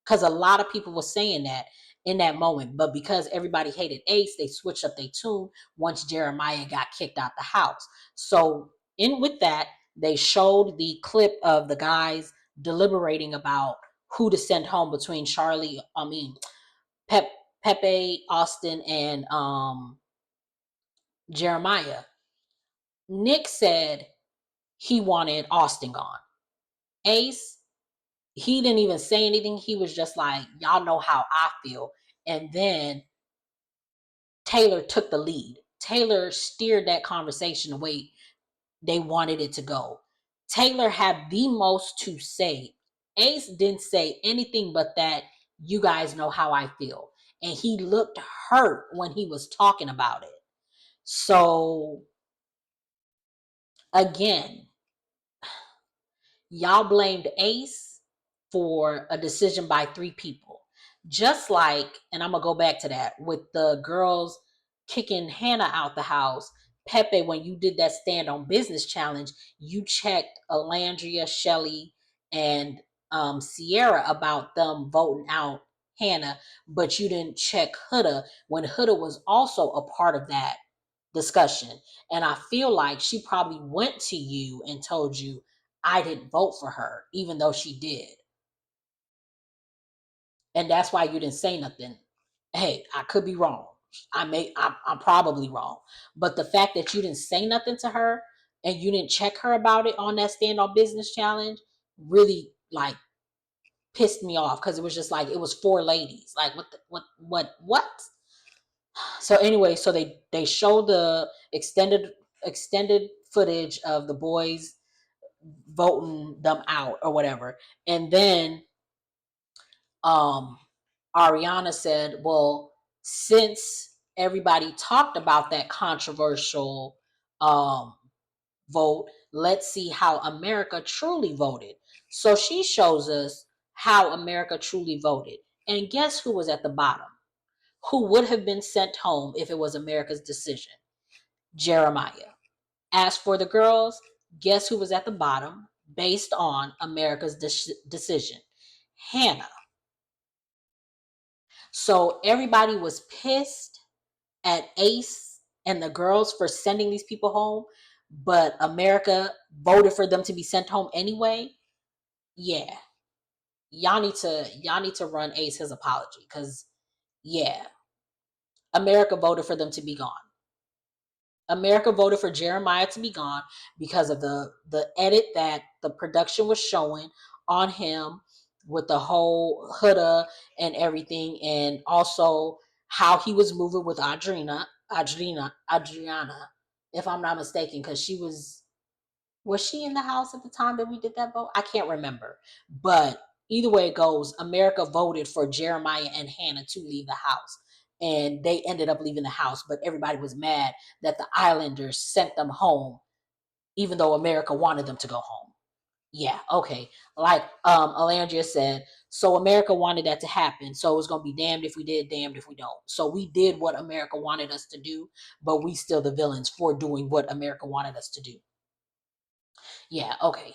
Because a lot of people were saying that in that moment, but because everybody hated Ace, they switched up their tune once Jeremiah got kicked out the house. So in with that, they showed the clip of the guys deliberating about who to send home between Pep, Pepe, Austin, and Jeremiah. Nick said he wanted Austin gone. Ace, he didn't even say anything. He was just like, y'all know how I feel. And then Taylor took the lead. Taylor steered that conversation the way they wanted it to go. Taylor had the most to say. Ace didn't say anything but that, you guys know how I feel. And he looked hurt when he was talking about it. So again, y'all blamed Ace for a decision by 3 people. Just like, and I'm going to go back to that, with the girls kicking Hannah out the house. Pepe, when you did that stand on business challenge, you checked Olandria, Chelley, and Sierra about them voting out Hannah, but you didn't check Huda when Huda was also a part of that discussion. And I feel like she probably went to you and told you, I didn't vote for her, even though she did. And that's why you didn't say nothing. Hey, I could be wrong. I'm probably wrong, but the fact that you didn't say nothing to her and you didn't check her about it on that stand on business challenge really like pissed me off, because it was just like it was four ladies. Like what? So anyway, so they showed the extended footage of the boys voting them out or whatever, and then Ariana said, well, since everybody talked about that controversial vote, let's see how America truly voted. So she shows us how America truly voted. And guess who was at the bottom? Who would have been sent home if it was America's decision? Jeremiah. As for the girls, guess who was at the bottom based on America's decision? Hannah. So everybody was pissed at Ace and the girls for sending these people home, but America voted for them to be sent home anyway. Yeah. Y'all need to run Ace his apology, because yeah, America voted for them to be gone. America voted for Jeremiah to be gone because of the edit that the production was showing on him with the whole Huda and everything, and also how he was moving with Adriana, if I'm not mistaken, because was she in the house at the time that we did that vote? I can't remember. But either way it goes, America voted for Jeremiah and Hannah to leave the house. And they ended up leaving the house, but everybody was mad that the Islanders sent them home, even though America wanted them to go home. Yeah, okay. Like Olandria said, so America wanted that to happen. So it was gonna be damned if we did, damned if we don't. So we did what America wanted us to do, but we still the villains for doing what America wanted us to do. Yeah, okay.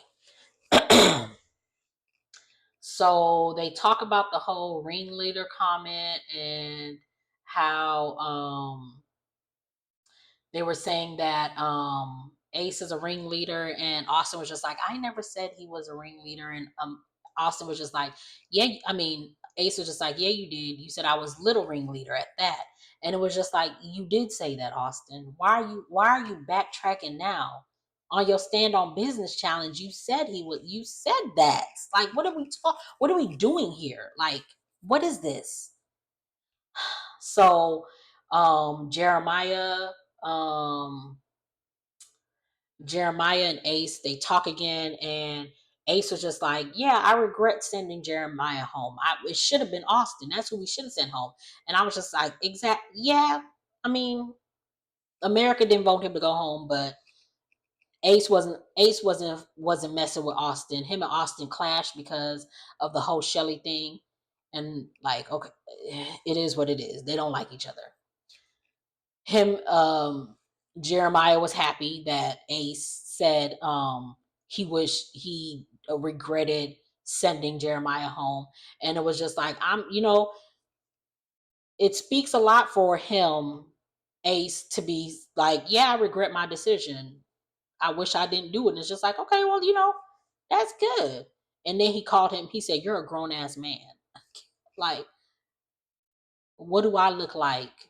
So they talk about the whole ringleader comment and how they were saying that Ace is a ringleader, and Austin was just like, I never said he was a ringleader, and Austin was just like, yeah, I mean, Ace was just like, yeah, you did. You said I was little ringleader at that, and it was just like, you did say that, Austin. Why are you backtracking now? On your stand on business challenge, you said he would. You said that. Like, what are we What are we doing here? Like, what is this? So, um, Jeremiah and Ace, they talk again, and Ace was just like, yeah, I regret sending Jeremiah home. It should have been Austin. That's who we should have sent home. And I was just like, yeah. I mean, America didn't vote him to go home, but Ace wasn't messing with Austin. Him and Austin clashed because of the whole Chelley thing. And like, okay, it is what it is. They don't like each other. Jeremiah was happy that Ace said he regretted sending Jeremiah home. And it was just like, it speaks a lot for him, Ace, to be like, yeah, I regret my decision. I wish I didn't do it. And it's just like, okay, well, that's good. And then he said, you're a grown ass man. Like, what do I look like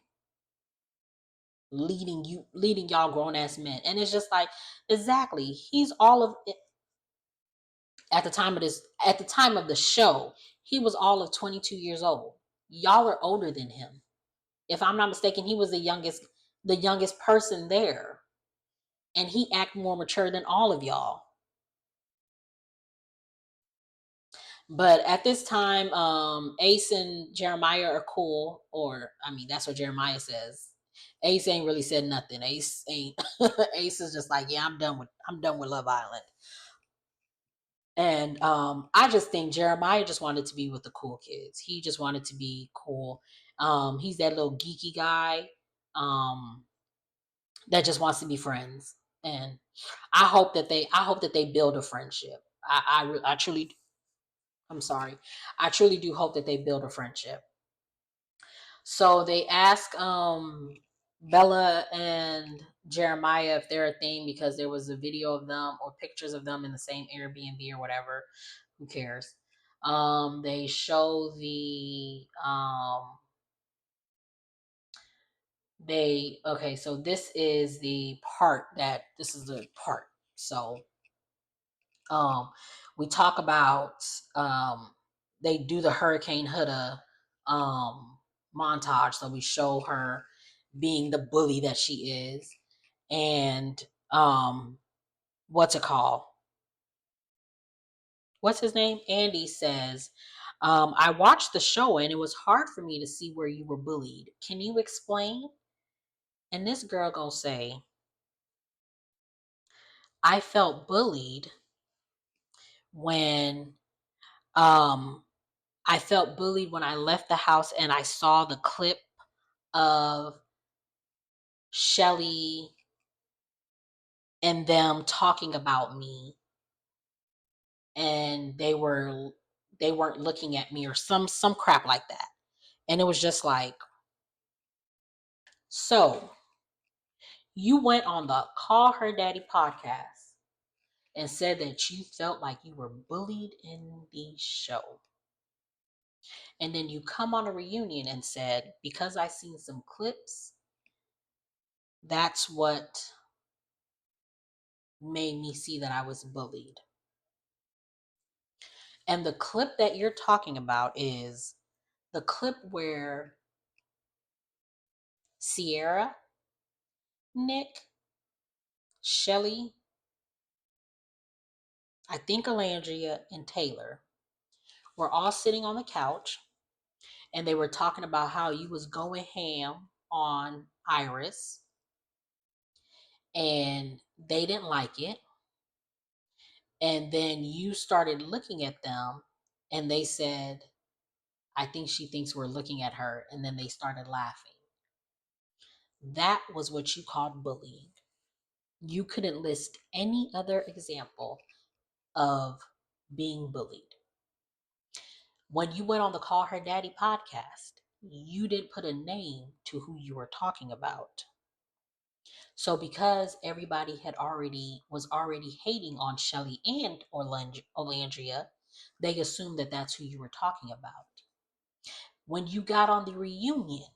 leading y'all grown ass men? And it's just like, exactly, he's all of it. At the time of the show, he was all of 22 years old. Y'all are older than him. If I'm not mistaken, he was the youngest person there, and he act more mature than all of y'all. But at this time, Ace and Jeremiah are cool, or I mean, that's what Jeremiah says. Ace ain't really said nothing. Ace ain't. Ace is just like, yeah, I'm done with Love Island. And I just think Jeremiah just wanted to be with the cool kids. He just wanted to be cool. He's that little geeky guy that just wants to be friends. And I hope that they build a friendship. I truly, I'm sorry. I truly do hope that they build a friendship. So they ask Bella and Jeremiah if they're a thing because there was a video of them or pictures of them in the same Airbnb or whatever. Who cares? They show Okay, so this is the part that this is the part. So um we talk about they do the Hurricane Huda montage. So we show her being the bully that she is. And what's it called? What's his name? Andy says, I watched the show and it was hard for me to see where you were bullied. Can you explain? And this girl gonna say, I felt bullied when um I felt bullied when I left the house and I saw the clip of Chelley and them talking about me, and they weren't looking at me or some crap like that. And it was just like, so you went on the Call Her Daddy podcast and said that you felt like you were bullied in the show. And then you come on a reunion and said, because I seen some clips, that's what made me see that I was bullied. And the clip that you're talking about is the clip where Sierra, Nick, Chelley, I think Olandria, and Taylor were all sitting on the couch, and they were talking about how you was going ham on Iris and they didn't like it. And then you started looking at them and they said, I think she thinks we're looking at her. And then they started laughing. That was what you called bullying. You couldn't list any other example of being bullied. When you went on the Call Her Daddy podcast, you didn't put a name to who you were talking about. So because everybody was already hating on Chelley and Olandria, they assumed that that's who you were talking about. When you got on the reunion,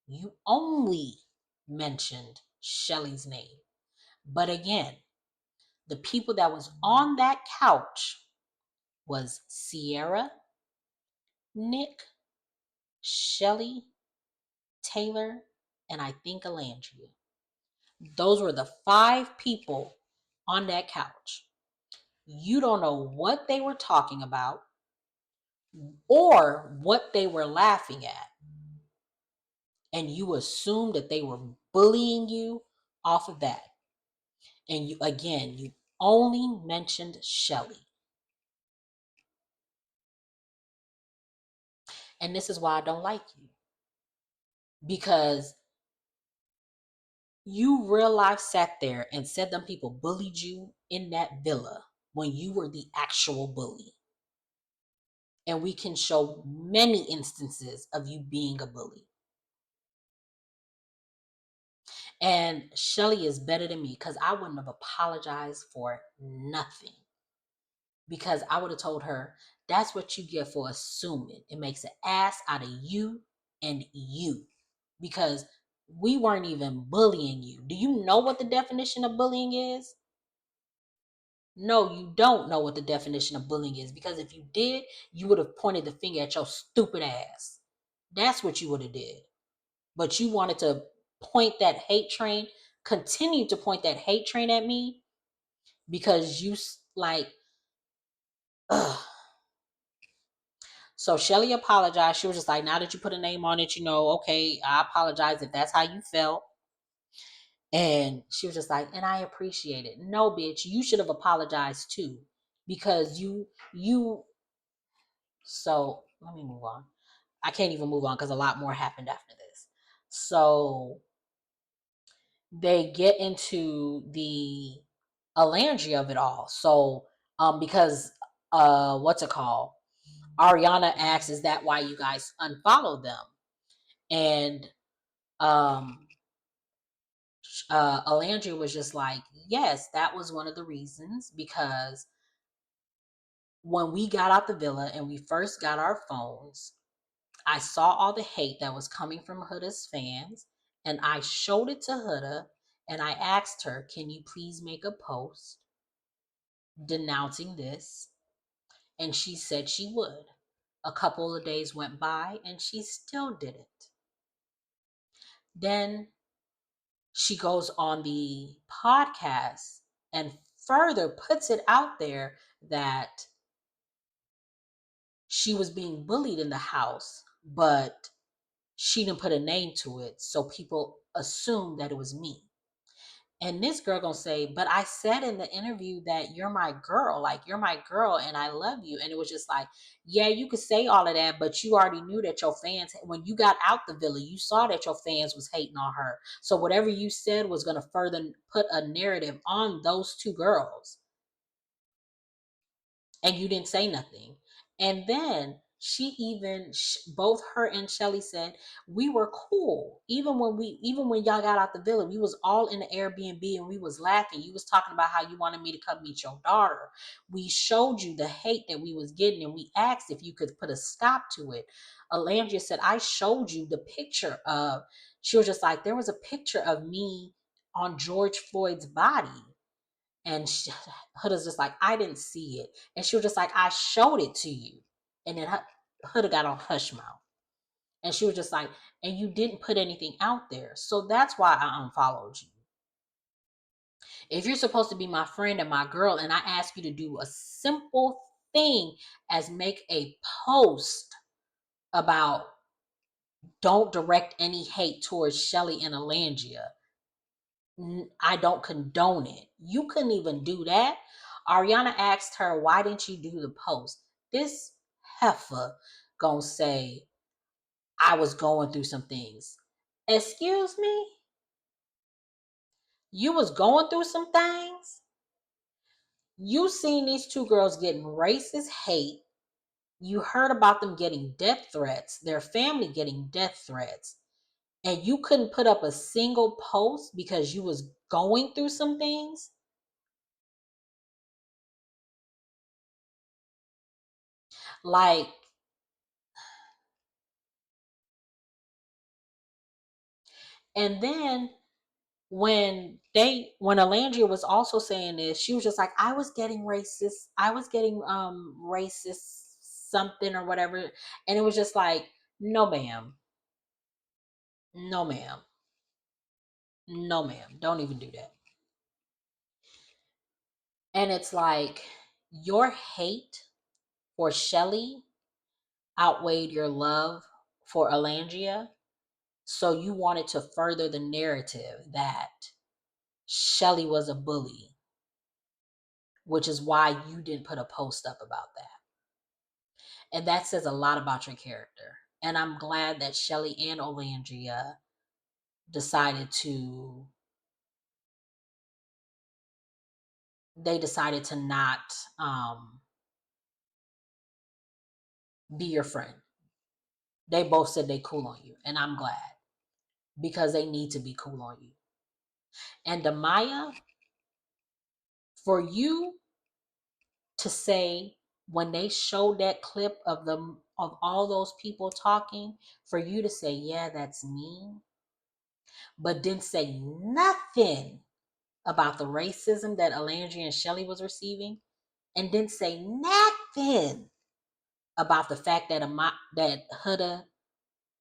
you only mentioned Chelley's name. But again, the people that was on that couch was Sierra, Nick, Chelley, Taylor, and I think Olandria. Those were the 5 people on that couch. You don't know what they were talking about or what they were laughing at. And you assumed that they were bullying you off of that. And you only mentioned Chelley. And this is why I don't like you. Because you real life sat there and said them people bullied you in that villa when you were the actual bully. And we can show many instances of you being a bully. And Chelley is better than me because I wouldn't have apologized for nothing. Because I would have told her, that's what you get for assuming. It makes an ass out of you and you. Because we weren't even bullying you. Do you know what the definition of bullying is? No, you don't know what the definition of bullying is. Because if you did, you would have pointed the finger at your stupid ass. That's what you would have did. But you wanted to point that hate train, continue to point that hate train at me because you like, ugh. So Chelley apologized. She was just like, now that you put a name on it, okay, I apologize if that's how you felt. And she was just like, and I appreciate it. No, bitch, you should have apologized too. Because so let me move on. I can't even move on because a lot more happened after this. So they get into the Olandria of it all. So because what's it called? Ariana asks, is that why you guys unfollowed them? And Olandria was just like, yes, that was one of the reasons, because when we got out the villa and we first got our phones, I saw all the hate that was coming from Huda's fans, And I showed it to Huda and I asked her, can you please make a post denouncing this? And she said she would. A couple of days went by and she still didn't. Then she goes on the podcast and further puts it out there that she was being bullied in the house, but she didn't put a name to it, so people assumed that it was me. And this girl gonna say, but I said in the interview that you're my girl, like you're my girl and I love you. And it was just like, yeah, you could say all of that, but you already knew that your fans, when you got out the villa, you saw that your fans was hating on her. So whatever you said was gonna further put a narrative on those two girls. And you didn't say nothing. And then both her and Chelley said we were cool even when y'all got out the villa. We was all in the Airbnb and we was laughing. You was talking about how you wanted me to come meet your daughter. We showed you the hate that we was getting and we asked if you could put a stop to it. Olandria said, I showed you the picture of, she was just like, there was a picture of me on George Floyd's body. And Huda's just like, I didn't see it. And she was just like, I showed it to you. And then Huda got on hush mouth. And she was just like, and you didn't put anything out there. So that's why I unfollowed you. If you're supposed to be my friend and my girl, and I ask you to do a simple thing as make a post about don't direct any hate towards Chelley and Olandria, I don't condone it. You couldn't even do that. Ariana asked her, why didn't you do the post? This heifer gonna say, I was going through some things. Excuse me? You was going through some things? You seen these two girls getting racist hate. You heard about them getting death threats, their family getting death threats. And you couldn't put up a single post because you was going through some things? Like, and then when Olandria was also saying this, she was just like, I was getting racist something or whatever. And it was just like, no ma'am. No ma'am. No ma'am. Don't even do that. And it's like your hate for Chelley outweighed your love for Olandria. So you wanted to further the narrative that Chelley was a bully, which is why you didn't put a post up about that. And that says a lot about your character. And I'm glad that Chelley and Olandria decided to not be your friend. They both said they cool on you. And I'm glad because they need to be cool on you. And Amaya, for you to say when they showed that clip of all those people talking, for you to say, yeah, that's me, but didn't say nothing about the racism that Olandria and Chelley was receiving, and didn't say nothing about the fact that that Huda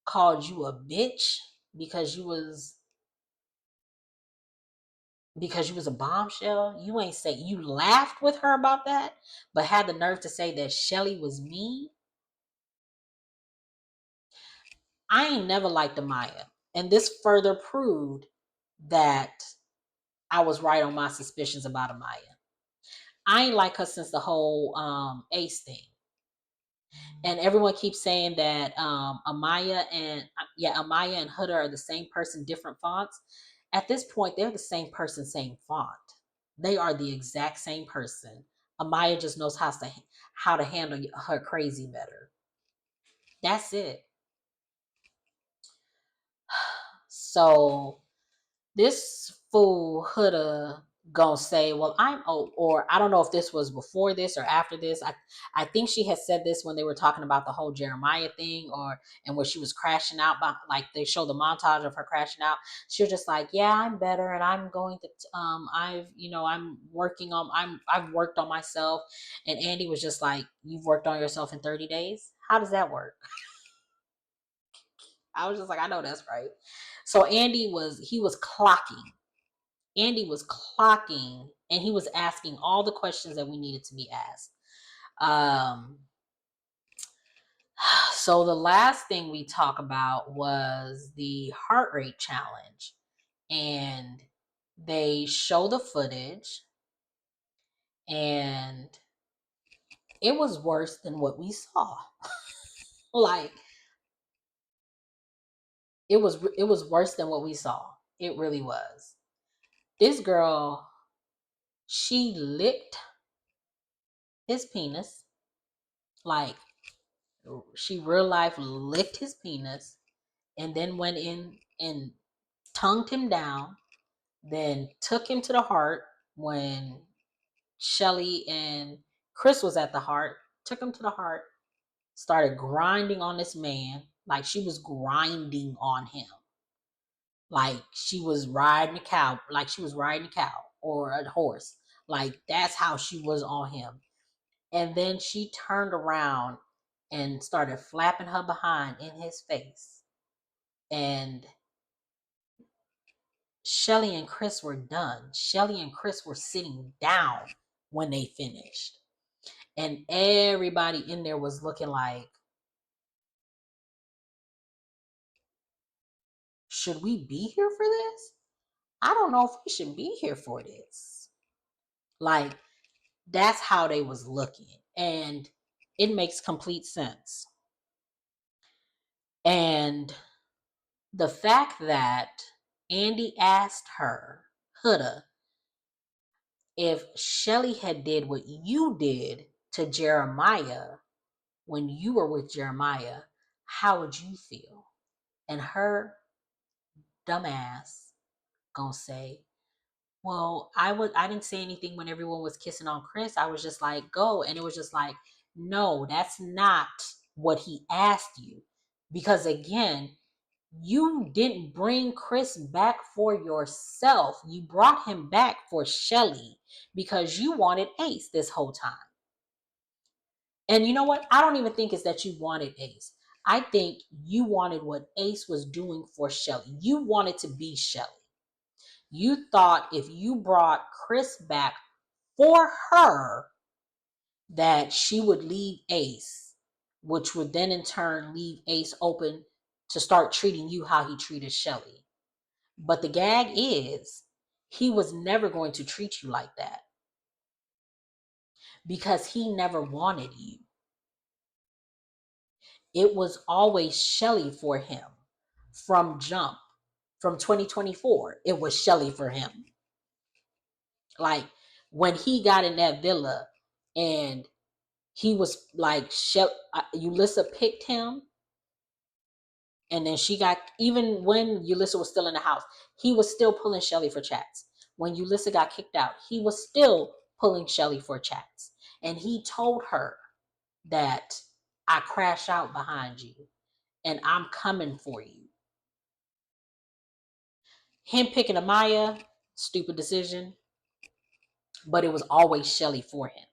called you a bitch because you was a bombshell. You ain't say, you laughed with her about that, but had the nerve to say that Chelley was mean. I ain't never liked Amaya. And this further proved that I was right on my suspicions about Amaya. I ain't like her since the whole Ace thing. And everyone keeps saying that Amaya and Huda are the same person, different fonts. At this point, they're the same person, same font. They are the exact same person. Amaya just knows how to handle her crazy better. That's it. So this fool Huda gonna say, well, I'm old, or I don't know if this was before this or after this. I think she had said this when they were talking about the whole Jeremiah thing, and where she was crashing out, like they show the montage of her crashing out. She was just like, yeah, I'm better, and I'm going to I've worked on myself. And Andy was just like, you've worked on yourself in 30 days? How does that work? I was just like, I know that's right. So Andy was clocking. Andy was clocking, and he was asking all the questions that we needed to be asked. So the last thing we talk about was the heart rate challenge, and they show the footage, and it was worse than what we saw. Like, it was worse than what we saw. It really was. This girl, she licked his penis. Like, she real life licked his penis, and then went in and tongued him down, then took him to the heart when Chelley and Chris was at the heart, took him to the heart, started grinding on this man, like she was grinding on him. Like she was riding a cow, or a horse. Like that's how she was on him. And then she turned around and started flapping her behind in his face. And Chelley and Chris were done. Chelley and Chris were sitting down when they finished. And everybody in there was looking like, should we be here for this? I don't know if we should be here for this. Like, that's how they was looking. And it makes complete sense. And the fact that Andy asked her, Huda, if Chelley had did what you did to Jeremiah when you were with Jeremiah, how would you feel? And her dumbass gonna say, well, I didn't say anything when everyone was kissing on Chris. I was just like, go. And it was just like, no, that's not what he asked you. Because again, you didn't bring Chris back for yourself. You brought him back for Chelley because you wanted Ace this whole time. And you know what? I don't even think it's that you wanted Ace. I think you wanted what Ace was doing for Chelley. You wanted to be Chelley. You thought if you brought Chris back for her, that she would leave Ace, which would then in turn leave Ace open to start treating you how he treated Chelley. But the gag is, he was never going to treat you like that because he never wanted you. It was always Chelley for him from jump. From 2024, it was Chelley for him. Like when he got in that villa and he was like, Yulissa picked him, and then she got, even when Yulissa was still in the house, he was still pulling Chelley for chats. When Yulissa got kicked out, he was still pulling Chelley for chats. And he told her that I crash out behind you and I'm coming for you. Him picking Amaya, stupid decision, but it was always Chelley for him.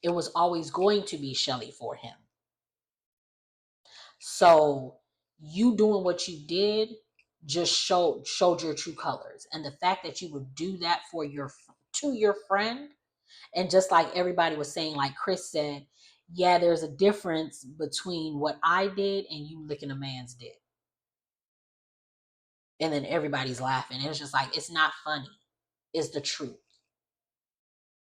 It was always going to be Chelley for him. So you doing what you did just showed your true colors. And the fact that you would do that to your friend, and just like everybody was saying, like Chris said, yeah, there's a difference between what I did and you licking a man's dick. And then everybody's laughing. And it's just like, it's not funny. It's the truth.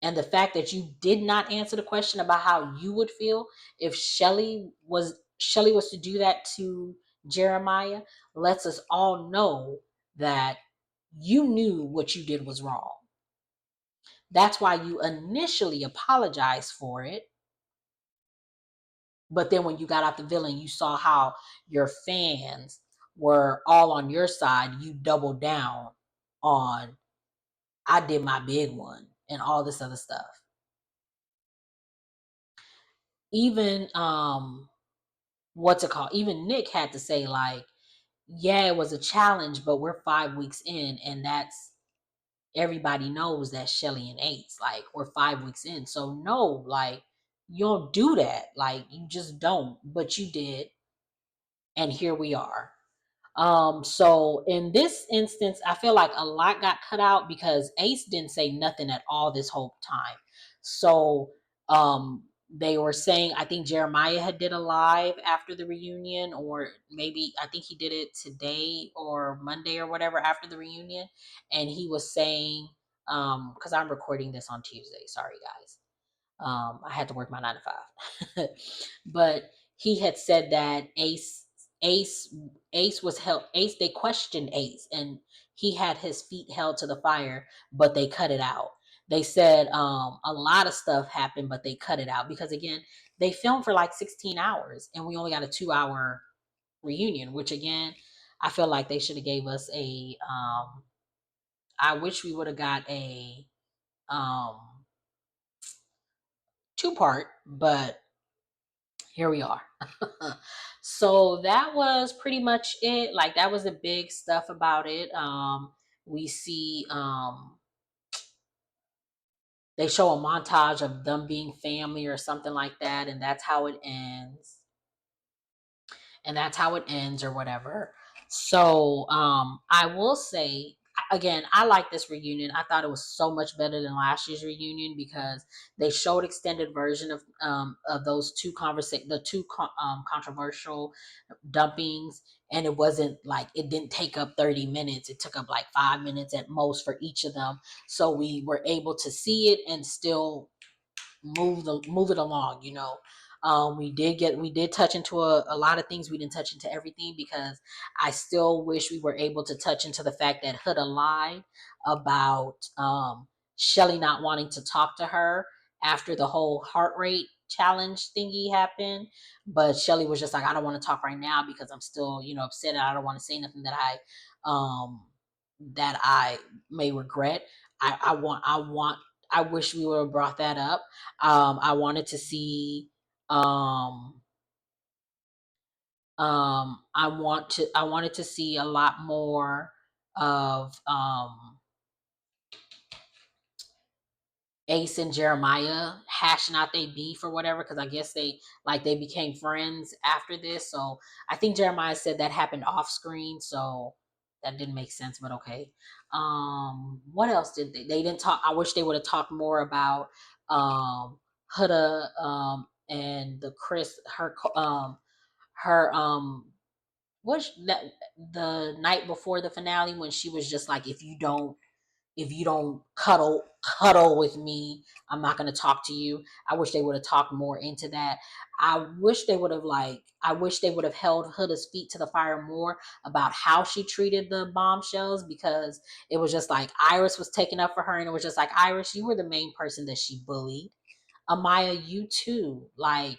And the fact that you did not answer the question about how you would feel if Chelley was to do that to Jeremiah lets us all know that you knew what you did was wrong. That's why you initially apologized for it. But then when you got out the villa and you saw how your fans were all on your side, you doubled down on I did my big one and all this other stuff. Even what's it called? Even Nick had to say like, yeah, it was a challenge, but we're 5 weeks in, and that's everybody knows that Chelley and Ace, like we're 5 weeks in. So no, like you don't do that. Like you just don't, but you did, and here we are. So in this instance, I feel like a lot got cut out because Ace didn't say nothing at all this whole time. So they were saying, I think Jeremiah had did a live after the reunion, or maybe I think he did it today or Monday or whatever after the reunion, and he was saying, because I'm recording this on Tuesday, sorry guys. I had to work my 9 to 5, but he had said that Ace was held. Ace, they questioned Ace, and he had his feet held to the fire, but they cut it out. They said a lot of stuff happened, but they cut it out because again, they filmed for like 16 hours, and we only got a 2 hour reunion. Which again, I feel like they should have gave us a. I wish we would have got a um, 2 part, but here we are. So that was pretty much it. Like that was the big stuff about it. We see they show a montage of them being family or something like that, and that's how it ends. And that's how it ends or whatever. So I will say again, I like this reunion. I thought it was so much better than last year's reunion because they showed extended version of those two controversial dumpings, and it wasn't like it didn't take up 30 minutes. It took up like 5 minutes at most for each of them, so we were able to see it and still move it along, you know. We did touch into a lot of things. We didn't touch into everything because I still wish we were able to touch into the fact that Huda lied about Chelley not wanting to talk to her after the whole heart rate challenge thingy happened. But Chelley was just like, I don't want to talk right now because I'm still, you know, upset, and I don't want to say nothing that I may regret. I wish we would have brought that up. I wanted to see I wanted to see a lot more of Ace and Jeremiah hashing out their beef or whatever, because I guess they became friends after this. So I think Jeremiah said that happened off screen, so that didn't make sense, but okay. What else did they didn't talk? I wish they would have talked more about Huda and the Chris her was that the night before the finale when she was just like, if you don't cuddle with me, I'm not going to talk to you. I wish they would have talked more into that. I wish they would have held Huda's feet to the fire more about how she treated the bombshells, because it was just like Iris was taking up for her, and it was just like, Iris, you were the main person that she bullied. Amaya, you too. Like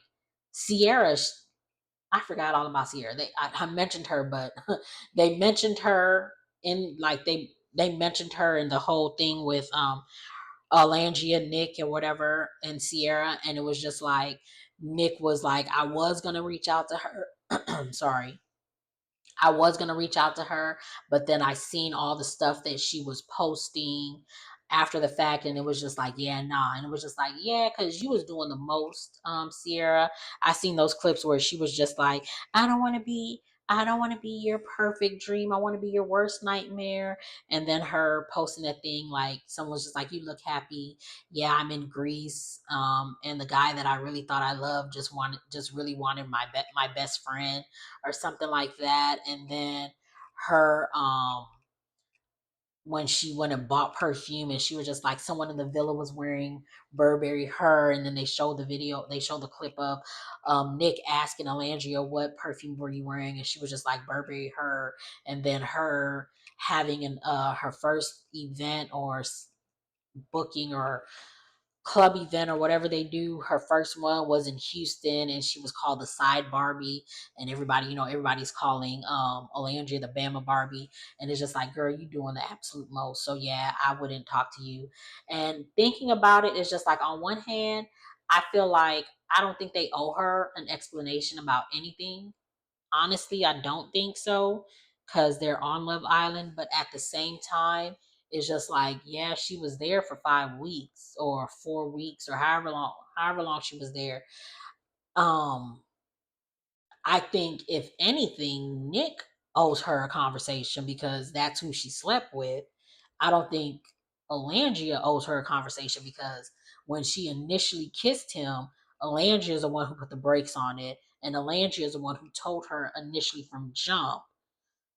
Sierra, I forgot all about Sierra. I mentioned her, but they mentioned her in like they mentioned her in the whole thing with Olandria, Nick, and whatever, and Sierra, and it was just like Nick was like, I was gonna reach out to her. Sorry. I was gonna reach out to her, but then I seen all the stuff that she was posting after the fact, and it was just like, yeah, nah. And it was just like, yeah, because you was doing the most, Sierra. I seen those clips where she was just like, I don't want to be your perfect dream. I want to be your worst nightmare. And then her posting that thing, like someone was just like, you look happy. Yeah, I'm in Greece. And the guy that I really thought I loved just really wanted my best friend or something like that. And then her when she went and bought perfume, and she was just like, someone in the villa was wearing Burberry her, and then they showed the clip of Nick asking Olandria, what perfume were you wearing, and she was just like, Burberry her. And then her having her first event or booking or club event or whatever they do. Her first one was in Houston, and she was called the Side Barbie, and everybody, everybody's calling Olandria the Bama Barbie, and it's just like, girl, you doing the absolute most. So yeah, I wouldn't talk to you. And thinking about it, it's just like, on one hand, I feel like I don't think they owe her an explanation about anything. Honestly, I don't think so, because they're on Love Island. But at the same time, it's just like, yeah, she was there for 5 weeks or 4 weeks or however long she was there. Um, I think if anything, Nick owes her a conversation because that's who she slept with. I don't think Olandria owes her a conversation because when she initially kissed him, Olandria is the one who put the brakes on it, and Olandria is the one who told her initially from jump.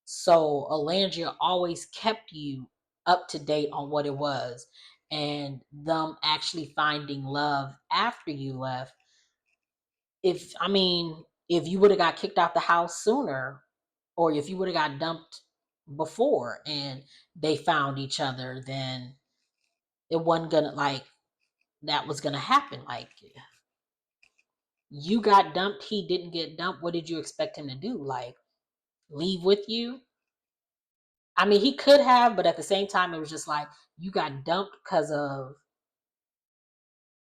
So Olandria always kept you up to date on what it was, and them actually finding love after you left. If you would have got kicked out the house sooner, or if you would have got dumped before and they found each other, then it wasn't gonna, like, that was gonna happen. Like, you got dumped, he didn't get dumped. What did you expect him to do? Like, leave with you? I mean, he could have, but at the same time, it was just like, you got dumped because of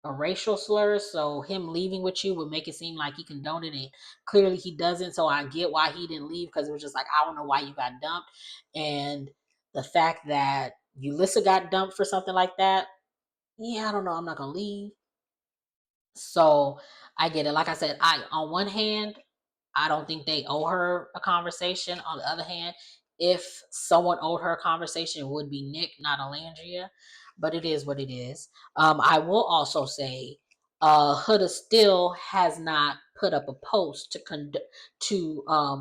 a racial slur, so him leaving with you would make it seem like he condoned it, and clearly he doesn't. So I get why he didn't leave, because it was just like, I don't know why you got dumped. And the fact that Ulissa got dumped for something like that, yeah, I don't know, I'm not gonna leave. So I get it. Like I said, I on one hand, I don't think they owe her a conversation. On the other hand, if someone owed her a conversation, it would be Nick, not Olandria. But it is what it is. I will also say, Huda still has not put up a post to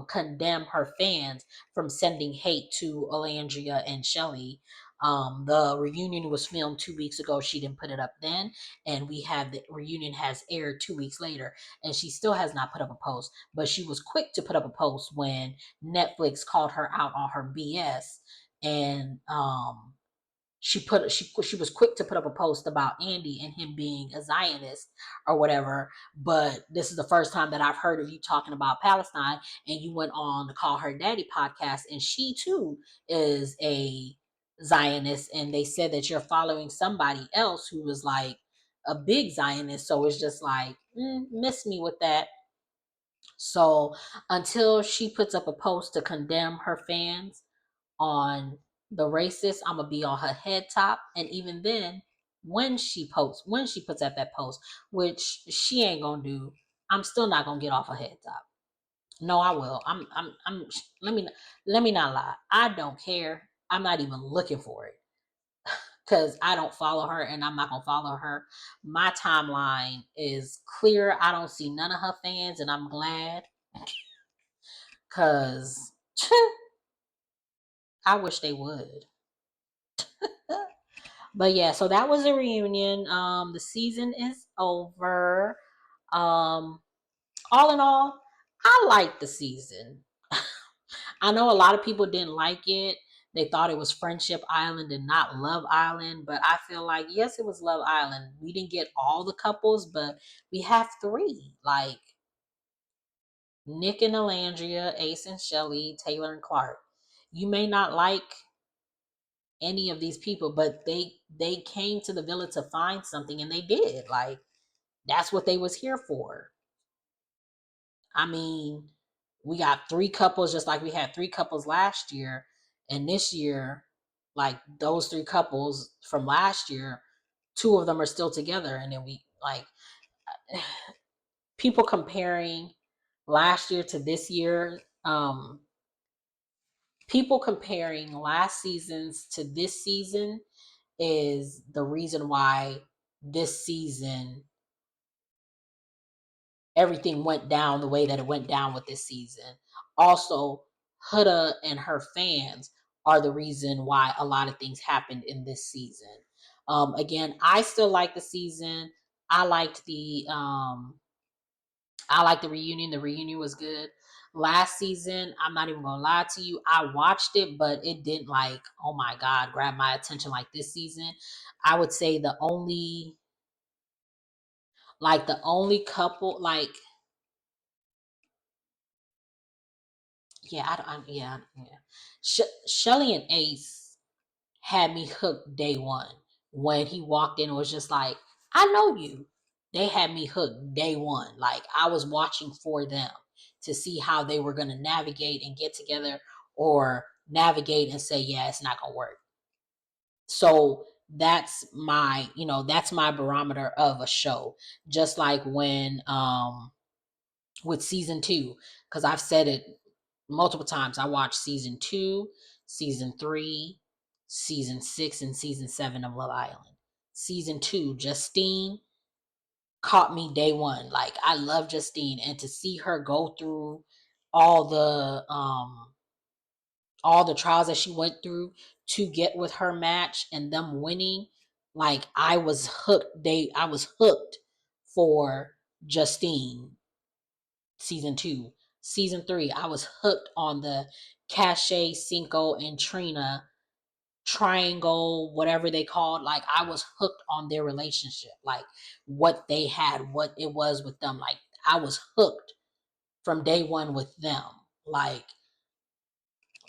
condemn her fans from sending hate to Olandria and Chelley. The reunion was filmed 2 weeks ago. She didn't put it up then, and we have the reunion has aired 2 weeks later, and she still has not put up a post. But she was quick to put up a post when Netflix called her out on her BS, and she was quick to put up a post about Andy and him being a Zionist or whatever. But this is the first time that I've heard of you talking about Palestine, and you went on the Call Her Daddy podcast, and she too is a Zionist, and they said that you're following somebody else who was like a big Zionist. So it's just like, miss me with that. So until she puts up a post to condemn her fans on the racist, I'm gonna be on her head top. And even then, when she puts up that post, which she ain't gonna do, I'm still not gonna get off her head top. No, I will. I'm. Let me not lie. I don't care. I'm not even looking for it, because I don't follow her, and I'm not gonna follow her. My timeline is clear. I don't see none of her fans, and I'm glad, because I wish they would. But yeah, so that was a reunion. The season is over. Um, all in all, I liked the season. I know a lot of people didn't like it. They thought it was Friendship Island and not Love Island, but I feel like, yes, it was Love Island. We didn't get all the couples, but we have three, like Nick and Alandria, Ace and Chelley, Taylor and Clark. You may not like any of these people, but they came to the villa to find something, and they did. Like, that's what they was here for. I mean, we got three couples, just like we had three couples last year, and this year, like, those three couples from last year, two of them are still together. And then we, like, people comparing last year to this year, people comparing last season's to this season is the reason why this season everything went down the way that it went down with this season. Also, Huda and her fans are the reason why a lot of things happened in this season. Again, I still like the season. I liked the I liked the reunion. The reunion was good. Last season, I'm not even gonna lie to you, I watched it, but it didn't, like, oh my god, grab my attention like this season. I would say the only Like the only couple, like yeah. Chelley and Ace had me hooked day one. When he walked in, it was just like, I know you. They had me hooked day one. Like I was watching for them to see how they were going to navigate and get together, or navigate and say, yeah, it's not going to work. So that's my barometer of a show. Just like when with season 2, because I've said it multiple times. I watched season 2, season 3, season 6, and season 7 of Love Island. Season 2, Justine caught me day one. Like I love Justine, and to see her go through all the trials that she went through to get with her match and them winning, like I was hooked. I was hooked for Justine. Season 2. Season 3, I was hooked on the Cache, Cinco, and Trina triangle, whatever they called. Like I was hooked on their relationship, like what they had, what it was with them. Like I was hooked from day one with them. Like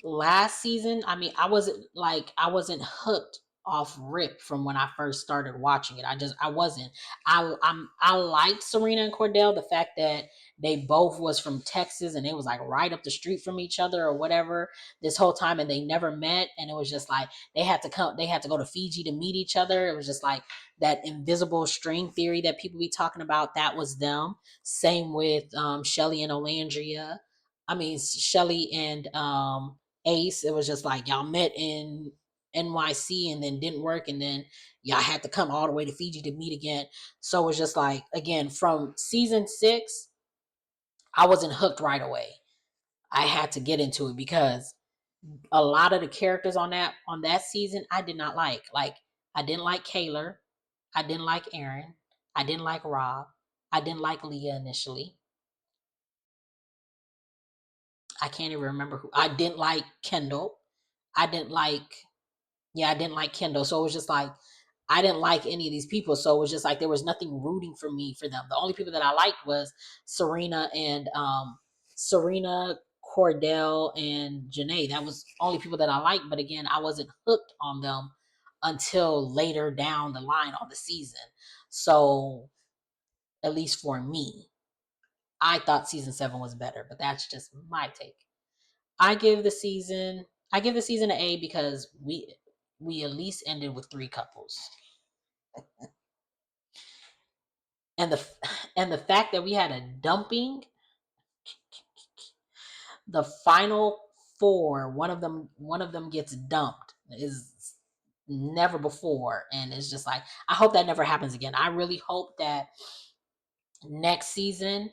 last season, I mean, I wasn't hooked off rip from when I first started watching it. I wasn't. I liked Serena and Cordell, the fact that they both was from Texas and it was like right up the street from each other or whatever this whole time, and they never met, and it was just like they had to go to Fiji to meet each other. It was just like that invisible string theory that people be talking about. That was them. Same with Chelley and Olandria. I mean Chelley and Ace. It was just like y'all met in NYC and then didn't work, and then y'all had to come all the way to Fiji to meet again. So it was just like, again, from season 6, I wasn't hooked right away. I had to get into it because a lot of the characters on that season I did not like. Like I didn't like Kayla, I didn't like Aaron, I didn't like Rob, I didn't like Leah initially. I can't even remember who. I didn't like Kendall. I didn't like I didn't like Kendall. So it was just like I didn't like any of these people. So it was just like there was nothing rooting for me for them. The only people that I liked was Serena, Cordell, and Janae. That was only people that I liked. But again, I wasn't hooked on them until later down the line on the season. So at least for me, I thought season 7 was better, but that's just my take. I give the season an A because we at least ended with 3 couples. And the fact that we had a dumping, the final 4, one of them gets dumped is never before, and it's just like I hope that never happens again. I really hope that next season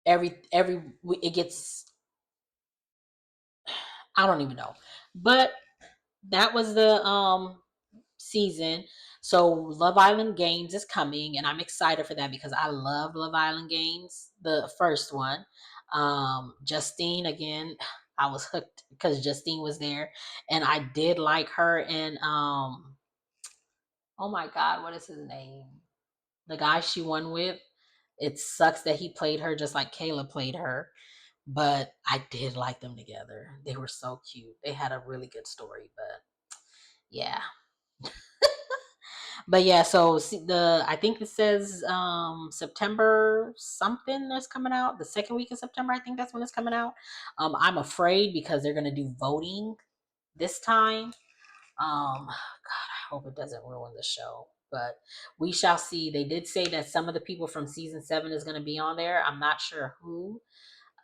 every it gets, I don't even know. But that was the season. So Love Island Games is coming, and I'm excited for that because I love Love Island Games, the first one. Justine, again, I was hooked because Justine was there, and I did like her. And oh my God, what is his name? The guy she won with. It sucks that he played her just like Kayla played her, but I did like them together. They were so cute. They had a really good story, but yeah. But yeah, so I think it says September something that's coming out. The second week of September, I think that's when it's coming out. I'm afraid because they're gonna do voting this time. God, I hope it doesn't ruin the show. But we shall see. They did say that some of the people from season 7 is gonna be on there. I'm not sure who.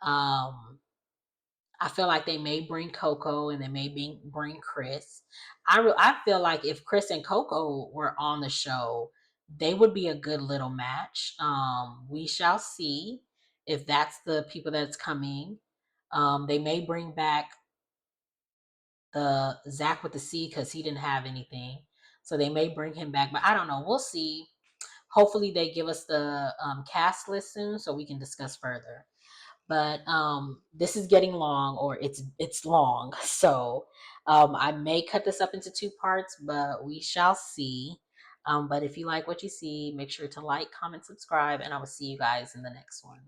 I feel like they may bring Coco and they may bring Chris. I feel like if Chris and Coco were on the show, they would be a good little match. We shall see if that's the people that's coming. They may bring back the Zach with the C because he didn't have anything, so they may bring him back. But I don't know. We'll see. Hopefully, they give us the cast list soon so we can discuss further. But this is getting long, or it's long, so I may cut this up into 2 parts, but we shall see. But if you like what you see, make sure to like, comment, subscribe, and I will see you guys in the next one.